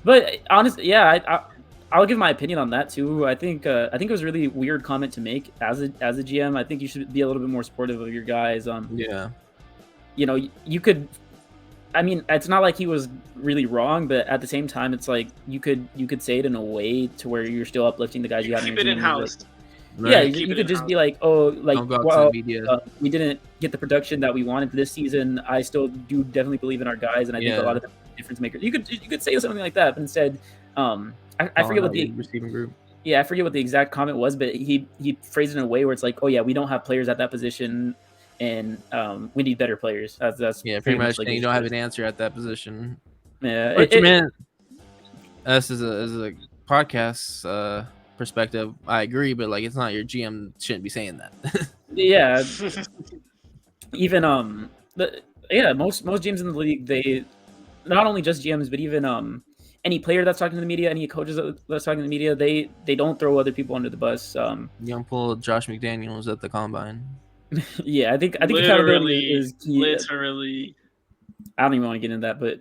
But honestly, yeah, I'll give my opinion on that too. I think it was a really weird comment to make as a GM. I think you should be a little bit more supportive of your guys. Yeah. You could. I mean, it's not like he was really wrong, but at the same time, it's like you could say it in a way to where you're still uplifting the guys you have in Keep your it team. in house. Yeah, Right. you could just be like, oh, like, Don't go out to well, the media. we didn't get the production that we wanted this season. I still do definitely believe in our guys, and I think a lot of them are difference makers. You could say something like that, but instead, I forget what the receiving group. I forget what the exact comment was, but he phrased it in a way where it's like, oh yeah, we don't have players at that position, and we need better players. That's pretty much. like You don't have an answer at that position. Yeah, But man, us as a podcast perspective, I agree, but like it's not your GM shouldn't be saying that. yeah. Even most GMs in the league, they not only just GMs, but even any player that's talking to the media, any coaches that's talking to the media, they don't throw other people under the bus. Young pull Josh McDaniels at the combine. Yeah, I think accountability is key. Literally. I don't even want to get into that, but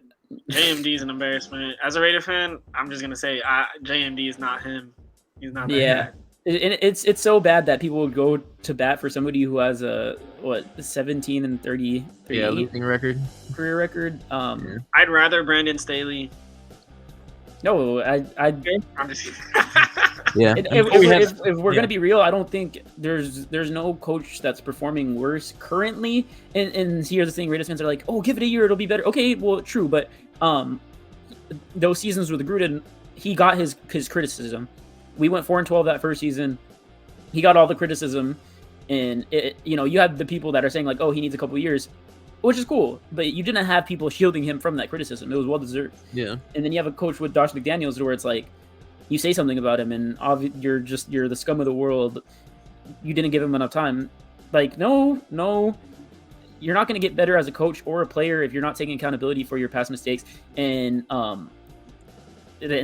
JMD is an embarrassment. As a Raider fan, I'm just gonna say JMD is not him. He's not. Yeah, it's so bad that people would go to bat for somebody who has a 17-30 losing record, career record. I'd rather Brandon Staley. No, I'm just. Yeah. If we're gonna be real, I don't think there's no coach that's performing worse currently. And here's the thing: Raiders fans are like, "Oh, give it a year, it'll be better." Okay, well, true, but those seasons with Gruden, he got his criticism. We went 4-12 that first season. He got all the criticism, and you had the people that are saying like, "Oh, he needs a couple years," which is cool, but you didn't have people shielding him from that criticism. It was well deserved. Yeah. And then you have a coach with Josh McDaniels where it's like, you say something about him and you're the scum of the world. You didn't give him enough time. Like, no, you're not going to get better as a coach or a player if you're not taking accountability for your past mistakes. And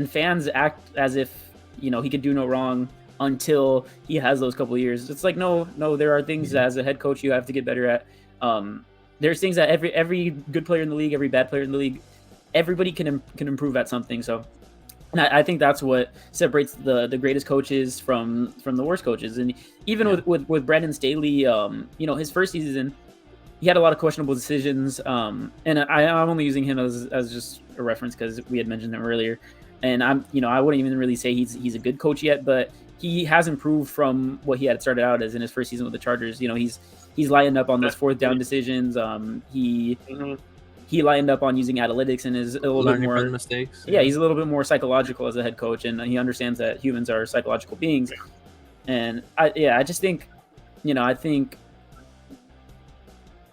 fans act as if he could do no wrong until he has those couple of years. It's like, no, there are things as a head coach you have to get better at. There's things that every good player in the league, every bad player in the league, everybody can improve at something. So And I think that's what separates the greatest coaches from the worst coaches. And even with Brandon Staley, his first season, he had a lot of questionable decisions. And I'm only using him as just a reference because we had mentioned him earlier. And I wouldn't even really say he's a good coach yet, but he has improved from what he had started out as in his first season with the Chargers. He's lightened up on those fourth down decisions. He lightened up on using analytics and is a little bit more mistakes. Yeah, he's a little bit more psychological as a head coach, and he understands that humans are psychological beings. And I just think, I think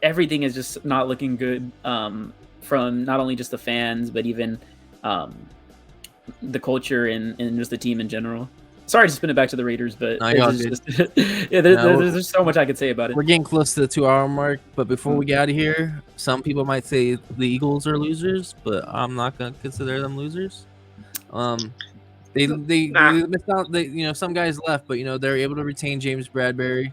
everything is just not looking good from not only just the fans, but even the culture and just the team in general. Sorry to spin it back to the Raiders, but there's so much I could say about it. We're getting close to the 2-hour mark, but before we get out of here, some people might say the Eagles are losers, but I'm not gonna consider them losers. They missed out. Some guys left, but they're able to retain James Bradbury,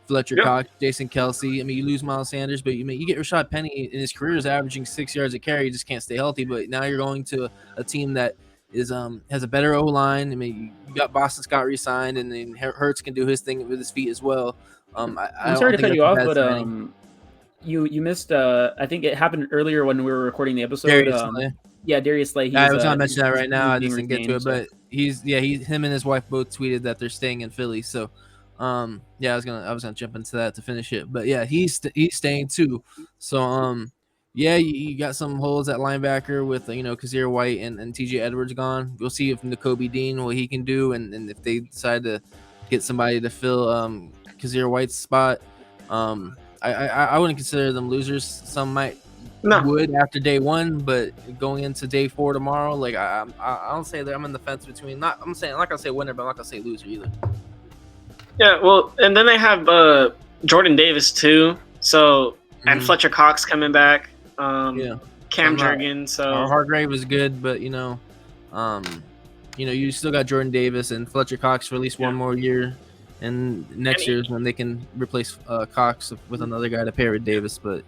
Fletcher Cox, Jason Kelsey. I mean, you lose Miles Sanders, but you get Rashad Penny in his career is averaging 6 yards a carry. He just can't stay healthy. But now you're going to a team that is has a better O line. I mean, you got Boston Scott re-signed, and then Hurts can do his thing with his feet as well. I'm sorry to cut you off, but you missed. I think it happened earlier when we were recording the episode. Darius Slay. I was gonna mention that right now. I just didn't get to it, but him and his wife both tweeted that they're staying in Philly. So, I was gonna jump into that to finish it, but yeah, he's staying too. So, you got some holes at linebacker with Kazir White and TJ Edwards gone. We'll see if Nakobe Dean what he can do, and if they decide to get somebody to fill Kazir White's spot. I wouldn't consider them losers. Some would after day one, but going into day 4 tomorrow, like I don't say that I'm in the fence between. I'm not gonna say winner, but I'm not gonna say loser either. Yeah, well, and then they have Jordan Davis too. So and Fletcher Cox coming back. Cam Jurgens. So Hargrave is good, but you still got Jordan Davis and Fletcher Cox for at least one more year, and next year is when they can replace Cox with another guy to pair with Davis. But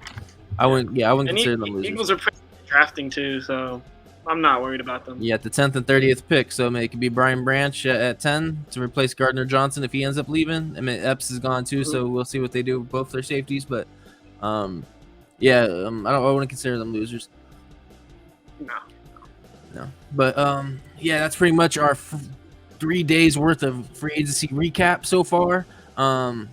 I wouldn't consider them losers. Eagles are pretty drafting too, so I'm not worried about them. Yeah, at the 10th and 30th pick, so it could be Brian Branch at 10 to replace Gardner Johnson if he ends up leaving. I mean, Epps is gone too, so we'll see what they do with both their safeties, but. I wouldn't consider them losers. No. But that's pretty much our 3 days worth of free agency recap so far. I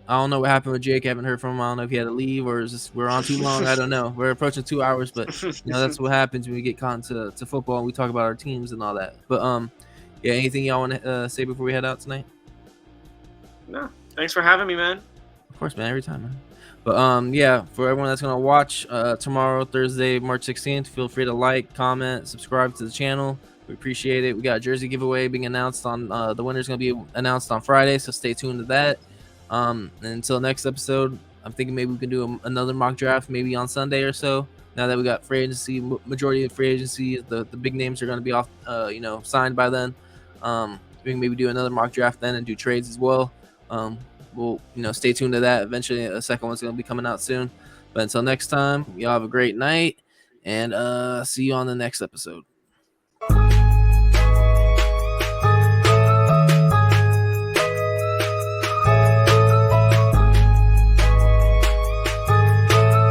don't know what happened with Jake. I haven't heard from him. I don't know if he had to leave or we're on too long. I don't know. We're approaching 2 hours, but that's what happens when we get caught into football and we talk about our teams and all that. But anything y'all want to say before we head out tonight? No. Thanks for having me, man. Of course, man. Every time, man. But for everyone that's gonna watch tomorrow, Thursday, March 16th, feel free to like, comment, subscribe to the channel. We appreciate it. We got a jersey giveaway being announced on the winner's gonna be announced on Friday, so stay tuned to that. And until next episode, I'm thinking maybe we can do another mock draft maybe on Sunday or so. Now that we got free agency, majority of free agency, the big names are gonna be off, signed by then. We can maybe do another mock draft then and do trades as well. We'll stay tuned to that. Eventually a second one's going to be coming out soon, but until next time, y'all have a great night and see you on the next episode.